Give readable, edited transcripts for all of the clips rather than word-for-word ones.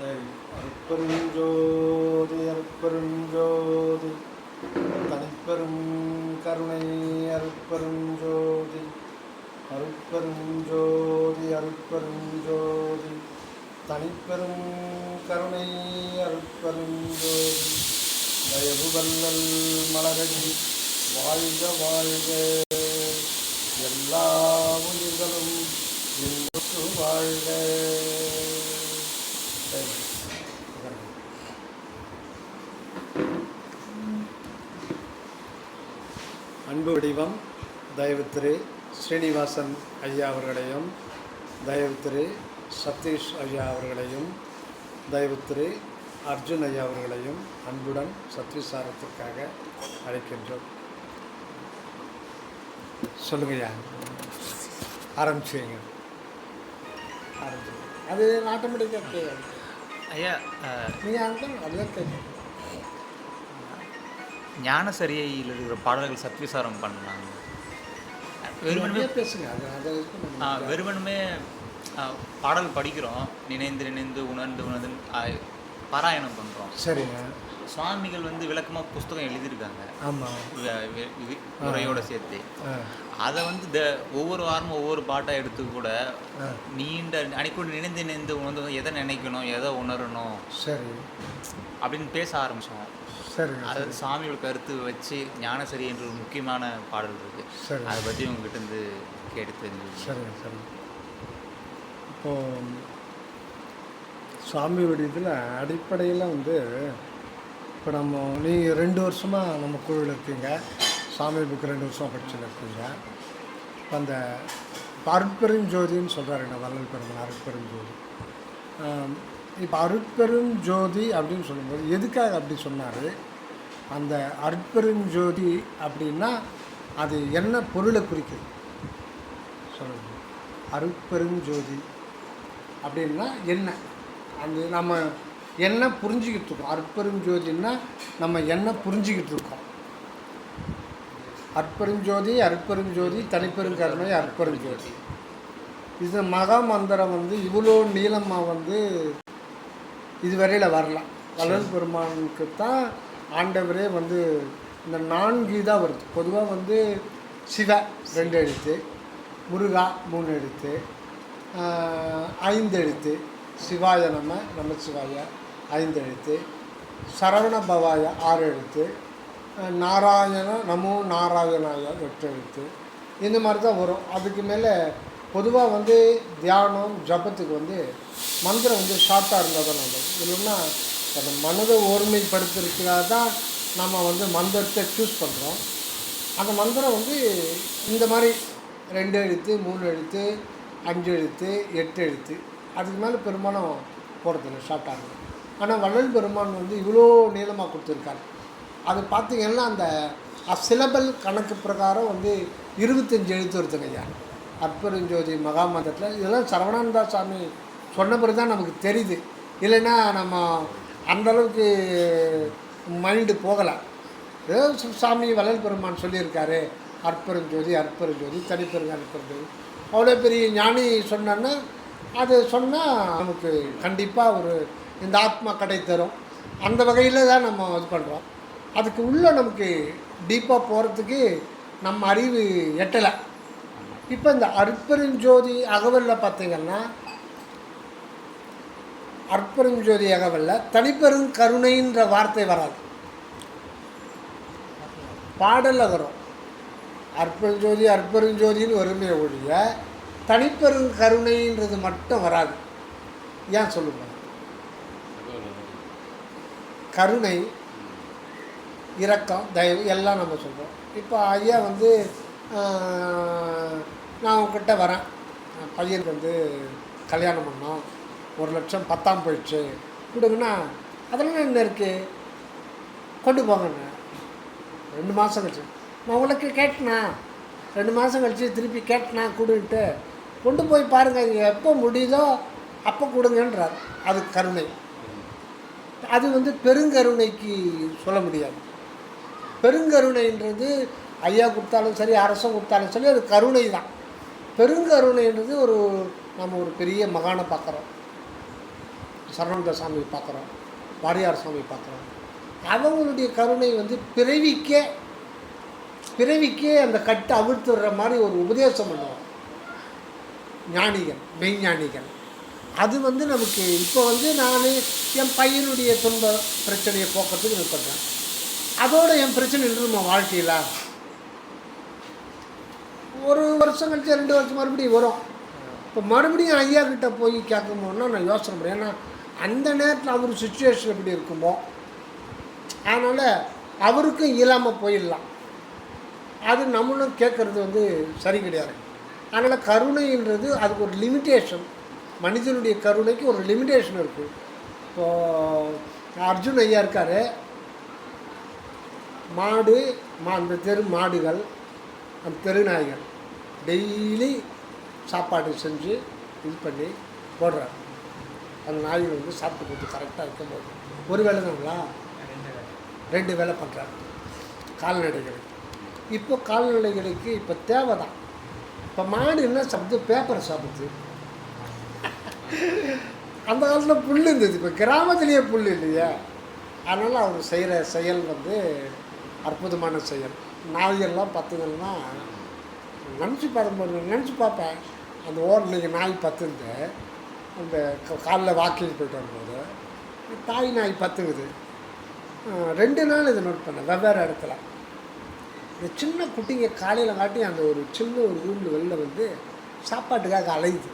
அருட்பெருஞ்சோதி அருட்பெருஞ்சோதி தனிப்பெரும் கருணை அருட்பெருஞ்சோதி அருட்பெருஞ்சோதி அருட்பெருஞ்சோதி தனிப்பெரும் கருணை அருட்பெருஞ்சோதி தயவு வல்லல் மலரடி வாழ்க வாழ்க எல்லா உயிர்களும் இன்புற்று வாழ்க. அன்பு வடிவம் தயவு திரு ஸ்ரீனிவாசன் ஐயா அவர்களையும், தயவு திரு சதீஷ் ஐயா அவர்களையும், தயவு திரு அர்ஜுன் ஐயா அவர்களையும் அன்புடன் சத்விசாரத்திற்காக அழைக்கின்றோம். சொல்லுங்கய்யா, ஆரம்பிச்சுங்க. அது ஆட்டோமேட்டிக்காக ஐயா நீங்கள் அதுதான் கேட்க. ஞானசரியில் இருக்கிற பாடல்கள் சத்விசாரம் பண்ணாங்க. வெறுமனுமே பேசுங்க. வெறுமனுமே பாடல் படிக்கிறோம், நினைந்து நினைந்து உணர்ந்து உணர்ந்து பாராயணம் பண்ணுறோம். சரிங்க. சுவாமிகள் வந்து விளக்கமாக புஸ்தகம் எழுதியிருக்காங்க. ஆமாம், உரையோடு சேர்த்து. அதை வந்து ஒவ்வொரு வாரமும் ஒவ்வொரு பாட்டாக எடுத்து கூட நீண்ட அன்னைக்கு நினைந்து நினைந்து உணர்ந்து எதை நினைக்கணும், எதை உணரணும், சரி அப்படின்னு பேச ஆரம்பித்தோம். சரி, அது சாமியோட கருத்து வச்சு ஞானசரி என்ற ஒரு முக்கியமான பாடல் இருக்குது. சரி, அதை பற்றி உங்ககிட்ட இருந்து கேட்டு தெரிஞ்சு. சரிங்க சரி. இப்போது சுவாமியோட இதில் அடிப்படையில் வந்து இப்போ நீங்கள் 2 வருஷமாக நம்ம குழுவில் இருக்கீங்க. சாமி புக்கு 2 வருஷமாக படிச்சுன்னு இருக்கீங்க. இப்போ அந்த அருட்பெருஞ்சோதின்னு சொல்கிறாருங்க வள்ளல் பெருமாள். அருட்பெருஞ்சோதி, இப்போ அருட்பெருஞ்சோதி அப்படின்னு சொல்லும்போது எதுக்காக அப்படி சொன்னார்? அந்த அருட்பெருஞ்சோதி அப்படின்னா அது என்ன பொருளை குறிக்குது சொல்லுங்க. அருட்பெருஞ்சோதி அப்படின்னா என்ன? அந்த நம்ம என்ன புரிஞ்சிக்கிட்டு இருக்கோம்? அருட்பெருஞ்சோதின்னா நம்ம என்ன புரிஞ்சிக்கிட்டு இருக்கோம்? அருட்பெருஞ்சோதி, அருட்பெருஞ்சோதி, தனிப்பெருங்கருணை, அருட்பெருஞ்சோதி. இது மகா மந்திரம் வந்து இவ்வளோ நீளமாக வந்து இதுவரையில் வரலாம். வள்ளல் பெருமானுக்கு தான் ஆண்டவரே வந்து இந்த 4 இதாக வருது. பொதுவாக வந்து சிவ 2 எழுத்து, முருகா 3 எழுத்து, 5 எழுத்து, சிவாய நமச்சிவாய 5 எழுத்து, சரவண பவாய 6 எழுத்து, நாராயண நமோ நாராயணாய 8 எழுத்து, இந்த மாதிரி தான் வரும். அதுக்கு மேலே பொதுவாக வந்து தியானம் ஜபத்துக்கு வந்து மந்திரம் வந்து ஷார்ட்டாக இருந்தால் தான் நல்லது. இல்லைன்னா அந்த மனதை ஒருமைப்படுத்துறதுக்காக தான் நம்ம வந்து மந்திரத்தை சூஸ் பண்ணுறோம். அந்த மந்திரம் வந்து இந்த மாதிரி 2 எழுத்து, 3 எழுத்து, 5 எழுத்து, 8 எழுத்து, அதுக்கு மேலே பெரும்பாலும் போகிறதில்ல, ஷார்ட்டாக இருக்கும். ஆனால் வள்ளல் பெருமான் வந்து இவ்வளோ நீளமாக கொடுத்துருக்காரு. அது பார்த்திங்கன்னா அந்த சிலபல் கணக்கு பிரகாரம் வந்து 25 எழுத்து வருதுங்க ஐயா அற்பெருஞ்சோதி மகாமந்திரத்தில். இதெல்லாம் சரவணானந்தா சாமி சொன்ன பிறகு தான் நமக்கு தெரியுது. இல்லைன்னா நம்ம அந்தளவுக்கு மைண்டு போகலை. ஏதோ சாமி வள்ளல் பெருமான் சொல்லியிருக்காரு அற்பெருஞ்சோதி அற்பெருஞ்சோதி தனிப்பெருங்க அற்பெருஞ்சோதி. அவ்வளோ பெரிய ஞானி சொன்னோன்னா அது சொன்னால் நமக்கு கண்டிப்பாக ஒரு இந்த ஆத்மா கடை தரும். அந்த வகையில் தான் நம்ம இது பண்ணுறோம். அதுக்கு உள்ளே நமக்கு டீப்பாக போகிறதுக்கு நம்ம அறிவு எட்டலை. இப்போ இந்த அற்பெருஞ்சோதி அகவலில் பார்த்திங்கன்னா அற்பெருஞ்சோதி அகவலில் தனிப்பெருங்கருணைன்ற வார்த்தை வராது. பாடலில் வரும் அற்பெருஞ்சோதி அற்பெருஞ்சோதின்னு வருமே ஒழிய தனிப்பெருங்கருணைன்றது மட்டும் வராது. ஏன் சொல்லுங்க? கருணை, இரக்கம், தயவு எல்லாம் நம்ம சொல்கிறோம். இப்போ ஐயா வந்து நான் உங்ககிட்ட வரேன், பையனுக்கு வந்து கல்யாணம் பண்ணோம், 1 லட்சம் 10ஆம் போயிடுச்சு கொடுங்கன்னா அதெல்லாம் என்ன இருக்குது, கொண்டு போங்கண்ணே. 2 மாதம் கழிச்சு நான் உங்களுக்கு கேட்டேனா, 2 மாதம் கழிச்சு திருப்பி கேட்டேனா கொடுன்ட்டு கொண்டு போய் பாருங்கள், இங்கே எப்போ முடியுதோ அப்போ கொடுங்கன்றார். அது கருணை. அது வந்து பெருங்கருணைக்கு சொல்ல முடியாது. பெருங்கருணைன்றது ஐயா கொடுத்தாலும் சரி, அரசம் கொடுத்தாலும் சரி, அது கருணை தான். பெருங்கருணைன்றது நம்ம ஒரு பெரிய மகானை பார்க்குறோம். சரவண சாமி பார்க்குறோம், வாரியார் சாமி பார்க்குறோம். அவங்களுடைய கருணை வந்து பிறவிக்கே அந்த கட்டை அவிழ்த்துடுற மாதிரி ஒரு உபதேசம் பண்ணுவோம் ஞானிகள், மெய்ஞானிகள். அது வந்து நமக்கு இப்போ வந்து நான் என் பையனுடைய துன்ப பிரச்சனையை போக்குறதுக்கு இது பண்ணுறேன். அதோட என் பிரச்சனை நின்றுமா வாழ்க்கையில்? ஒரு வருஷம் கழிச்சு 2 வருஷம் மறுபடியும் வரும். இப்போ மறுபடியும் ஐயா கிட்டே போய் கேட்கும்போதுனா நான் யோசனை பண்ணுறேன். ஏன்னா அந்த நேரத்தில் அவர் சுச்சுவேஷன் எப்படி இருக்குமோ, அதனால் அவருக்கும் இயலாமல் போயிடலாம். அது நம்மளும் கேட்குறது வந்து சரி கிடையாது. அதனால் கருணைன்றது அதுக்கு ஒரு லிமிட்டேஷன், மனிதனுடைய கருணைக்கு ஒரு லிமிட்டேஷன் இருக்குது. இப்போது அர்ஜுன் ஐயா இருக்கார், அந்த தெரு மாடுகள், அந்த தெருநாய்கள் டெய்லி சாப்பாடு செஞ்சு இது பண்ணி போடுறார். அந்த நாய்கள் வந்து சாப்பிட்டு போட்டு கரெக்டாக இருக்கும்போது ஒரு வேளை தாங்களா 2 வேளை பண்ணுறாங்க கால்நடைகளுக்கு. இப்போ கால்நடைகளுக்கு இப்போ தேவை தான். இப்போ மாடு என்ன சாப்பிடுது? பேப்பரை சாப்பிடுது. அந்த காலத்தில் புல் இருந்தது, இப்போ கிராமத்துலேயே புல் இல்லையா. அதனால் அவர் செய்கிற செயல் வந்து அற்புதமான செயல். நாய்கள்லாம் பார்த்திங்கன்னா நினச்சி பார்ப்பேன். அந்த நீங்கள் நாய் பத்துந்து அந்த காலைல வாக்கிங் போய்ட்டு வரும்போது தாய் நாய் பத்துங்குது. 2 நாள் இதை நோட் பண்ணேன் வெவ்வேறு இடத்துல. இந்த சின்ன குட்டிங்க காலையில் காட்டி அந்த ஒரு சின்ன ஒரு ரூமில் வெளில வந்து சாப்பாட்டுக்காக அலையுது.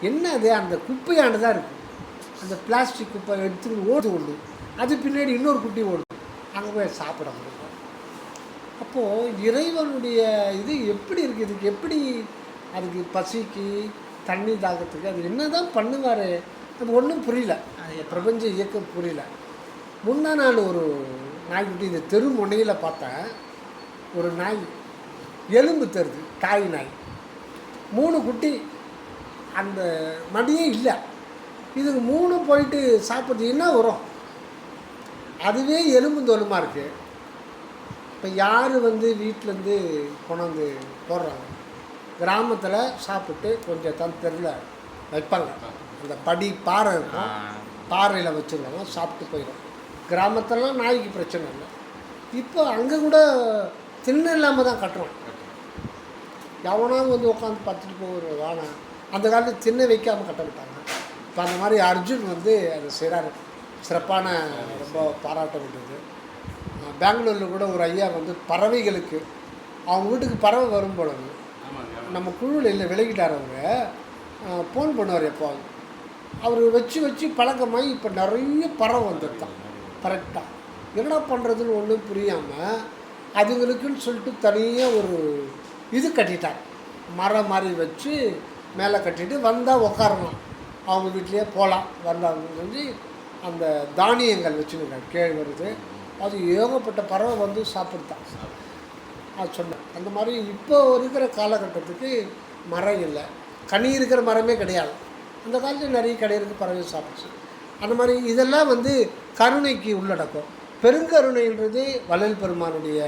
என்ன அது? அந்த குப்பையானதாக இருக்குது. அந்த பிளாஸ்டிக் குப்பை எடுத்துக்கிட்டு ஓடுது. அது பின்னாடி இன்னொரு குட்டி ஓடுது. அங்கே போய் சாப்பிட முடியும். அப்போது இறைவனுடைய இது எப்படி இருக்குது? இதுக்கு எப்படி அதுக்கு பசிக்கு தண்ணி தாகத்துக்கு அது என்ன தான் பண்ணுவார்? அது ஒன்றும் புரியல. பிரபஞ்ச இயக்கம் புரியல. முன்னா நாள் ஒரு நாய்க்குட்டி இந்த தெரு முனையில் பார்த்தேன். ஒரு நாய் எலும்பு தருது, தாய் நாய். 3 குட்டி, அந்த மடியே இல்லை. இதுக்கு 3 போயிட்டு சாப்பிட்றது என்ன வரும்? அதுவே எலும்பு தோலுமாக இருக்குது. இப்போ யார் வந்து வீட்டிலேருந்து கொண்டாந்து போடுறாங்க? கிராமத்தில் சாப்பிட்டு கொஞ்சம் தான் தெருவில் வைப்பாங்க. அந்த படி பாறை இருக்கும், பாறையில் வச்சுருவாங்க, சாப்பிட்டு போயிடும். கிராமத்திலலாம் நாய்க்கு பிரச்சனை இல்லை. இப்போ அங்கே கூட திண்ணை இல்லாமல் தான் கட்டுறோம். எவனாவது வந்து உட்காந்து பார்த்துட்டு போகிற வேணாம். அந்த காலத்தில் திண்ணை வைக்காமல் கட்ட விட்டாங்க. இப்போ அந்த மாதிரி அர்ஜுன் வந்து அதை செய்கிறாரு. சிறப்பான, ரொம்ப பாராட்ட வேண்டியது. பெங்களூரில் கூட ஒரு ஐயா வந்து பறவைகளுக்கு அவங்க வீட்டுக்கு பறவை வரும் பொழுது நம்ம குழுவில் இல்லை விலகிட்டார். அவங்க ஃபோன் பண்ணுவார் எப்போ. அவர் வச்சு பழக்கமாகி இப்போ நிறைய பறவை வந்துட்டான் கரெக்டாக. என்னடா பண்ணுறதுன்னு ஒன்றும் புரியாமல் அதுங்களுக்குன்னு சொல்லிட்டு தனியாக ஒரு இது கட்டிட்டார். மரம் மாதிரி வச்சு மேலே கட்டிட்டு வந்தால் உக்காரலாம், அவங்க வீட்லேயே போகலாம் வந்தாங்கன்னு சொல்லி அந்த தானியங்கள் வச்சுருக்காங்க. கேழ்வரகு அது ஏகப்பட்ட பறவை வந்து சாப்பிடுதான். அது சொன்னேன். அந்த மாதிரி இப்போ இருக்கிற காலகட்டத்துக்கு மரம் இல்லை, கனி இருக்கிற மரமே கிடையாது. அந்த காலத்தில் நிறைய கிடையிருக்கு, பறவை சாப்பிடுச்சு. அந்த மாதிரி இதெல்லாம் வந்து கருணைக்கு உள்ளடக்கம். பெருங்கருணைன்றது வள்ளல் பெருமானுடைய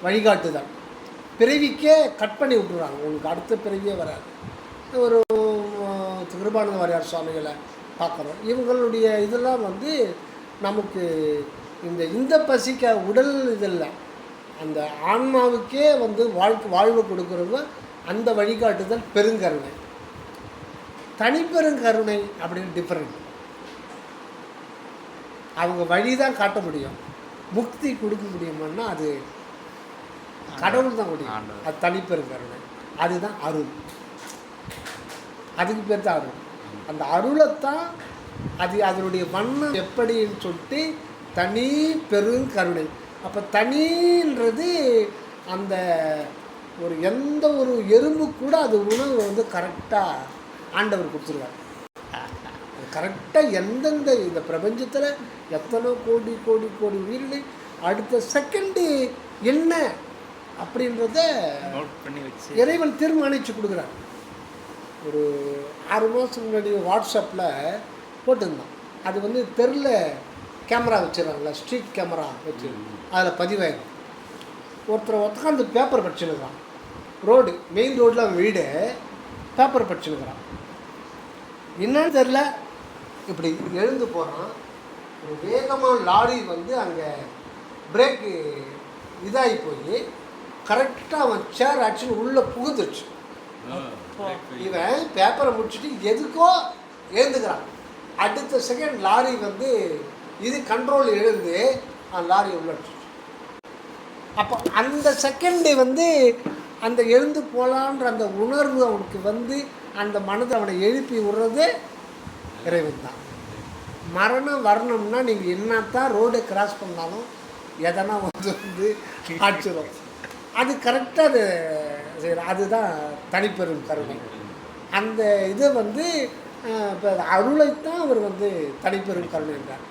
வழிகாட்டுதல். பிறவிக்கே கட் பண்ணி விட்டுருவாங்க, உங்களுக்கு அடுத்த பிறவியே வராது. ஒரு கிருபானந்த வாரியார் சுவாமிகளை பார்க்குறோம். இவங்களுடைய இதெல்லாம் வந்து நமக்கு இந்த பசிக்க உடல் இதில்லை, அந்த ஆன்மாவுக்கே வந்து வாழ்வு கொடுக்குறவங்க. அந்த வழிகாட்டுதல் பெருங்கருணை. தனிப்பெருங்கருணை அப்படின்னு டிஃப்ரெண்ட். அவங்க வழி தான் காட்ட முடியும், முக்தி கொடுக்க முடியுமான்னா அது கடவுள் தான் முடியும். அது தனிப்பெருங்கருணை, அதுதான் அருள். அதுக்கு பேர் தான் அருள். அந்த அருளைத்தான் அது அதனுடைய வண்ணம் எப்படின்னு சொல்லிட்டு தனி பெருங்கருணை. அப்போ தனின்றது அந்த ஒரு எந்த ஒரு எறும்பு கூட அது உணவு வந்து கரெக்டாக ஆண்டவர் கொடுத்துருவார். கரெக்டாக எந்தெந்த இந்த பிரபஞ்சத்தில் எத்தனை கோடி கோடி கோடி உயிரினை அடுத்த செகண்டு என்ன அப்படின்றத இறைவன் தீர்மானித்து கொடுக்குறார். ஒரு 6 மாதம் முன்னாடி வாட்ஸ்அப்பில் போட்டிருந்தான். அது வந்து தெருவில் கேமரா வச்சுருக்காங்களா, ஸ்ட்ரீட் கேமரா வச்சு அதில் பதிவாயிடும். ஒருத்தர் உட்காந்து பேப்பர் படிச்சுன்னுக்கிறான். ரோடு மெயின் ரோட்டில் அவன் வீடு பேப்பர் படிச்சுன்னுக்கிறான். என்னன்னு தெரில, இப்படி எழுந்து போகிறான். ஒரு வேகமாக லாரி வந்து அங்கே பிரேக்கு இதாகி போய் கரெக்டாக அவன் சேர் ஆக்சுவலி உள்ளே புகுந்துருச்சு. இவன் பேப்பரை முடிச்சுட்டு எதுக்கோ எழுந்துக்கிறான். அடுத்த செகண்ட் லாரி வந்து இது கண்ட்ரோல் எழுந்து அந்த லாரி உள்ளடிச்சு. அப்போ அந்த செகண்டு வந்து அந்த எழுந்து போகலான்ற அந்த உணர்வு அவனுக்கு வந்து அந்த மனதை அவனை எழுப்பி விடுறது இறைவன் தான். மரணம் வரணும்னா நீங்கள் என்னத்தான் ரோடை கிராஸ் பண்ணாலும் எதனா வந்து ஆச்சிடும். அது கரெக்டாக அது செய்யணும். அதுதான் தனிப்பெரும் கருணை. அந்த இதை வந்து இப்போ அருளைத்தான் அவர் வந்து தனிப்பெரும் கருணைன்றார்.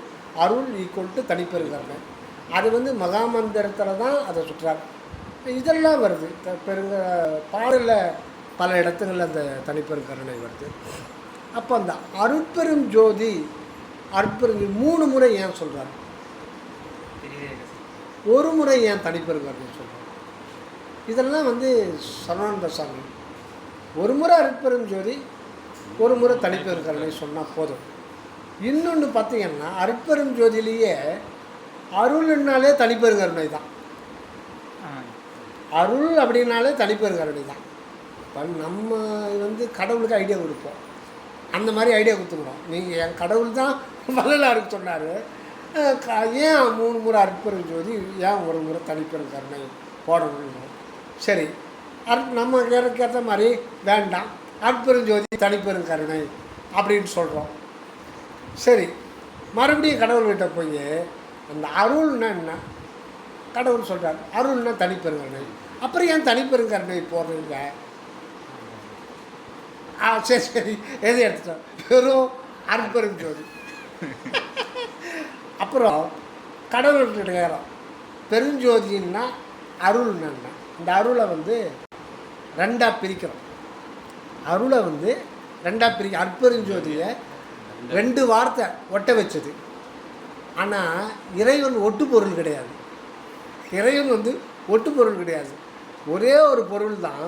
அருள் ஈக்குவல் டு தனிப்பெரும் கருணை. அது வந்து மகாமந்திரத்தில் தான் அதை சுற்றார். இதெல்லாம் வருது பெருங்க பாடலில் பல இடத்துங்களில் அந்த தனிப்பெரும் கருணை வருது. அப்போ அந்த அருட்பெரும் ஜோதி அருட்பெரும் 3 முறை ஏன் சொல்கிறார்? ஒரு முறை ஏன் தனிப்பெரும் கருணை சொல்கிறார்? இதெல்லாம் வந்து சரவண சாமி ஒரு முறை அருட்பெரும் ஜோதி ஒரு முறை தனிப்பெரும் கருணை சொன்னால் போதும். இன்னொன்று பார்த்தீங்கன்னா அருட்பெரும் ஜோதியிலேயே அருள்னாலே தனிப்பெரும் கருணை தான். அருள் அப்படின்னாலே தனிப்பெரும் கருணை தான். இப்போ நம்ம வந்து கடவுளுக்கு ஐடியா கொடுப்போம். அந்த மாதிரி ஐடியா கொடுத்துக்கிறோம். நீங்கள் என் கடவுள் தான் வள்ளலாருக்கு சொன்னார், ஏன் 3 முறை அருட்பெரும் ஜோதி ஏன் ஒரு முறை தனிப்பெரும் கருணை போடணும்? சரி, நம்ம ஏற்ற மாதிரி வேண்டாம், அருட்பெரும் ஜோதி தனிப்பெரும் கருணை அப்படின்னு சொல்கிறோம். சரி, மறுபடியும் கடவுள்கிட்ட போய் அந்த அருள்னா என்ன? கடவுள் சொல்கிறார் அருள்னா தனிப்பெருங்கருணை. அப்புறம் ஏன் தனிப்பெருங்கருணை போடுறீங்க? சரி சரி எது எடுத்துட்டோம், வெறும் அருட்பெரும் ஜோதி. அப்புறம் கடவுள்கிட்ட கேட்குறோம் பெருஞ்சோதின்னா அருள்னா என்ன? இந்த அருளை வந்து 2ஆக பிரிக்கிறோம். அருளை வந்து 2ஆக பிரிக்க அருட்பெருஞ்சோதியை 2 வார்த்தை ஒட்ட வச்சது. ஆனால் இறைவன் ஒட்டு பொருள் கிடையாது. இறைவன் வந்து ஒட்டு பொருள் கிடையாது. ஒரே ஒரு பொருள் தான்.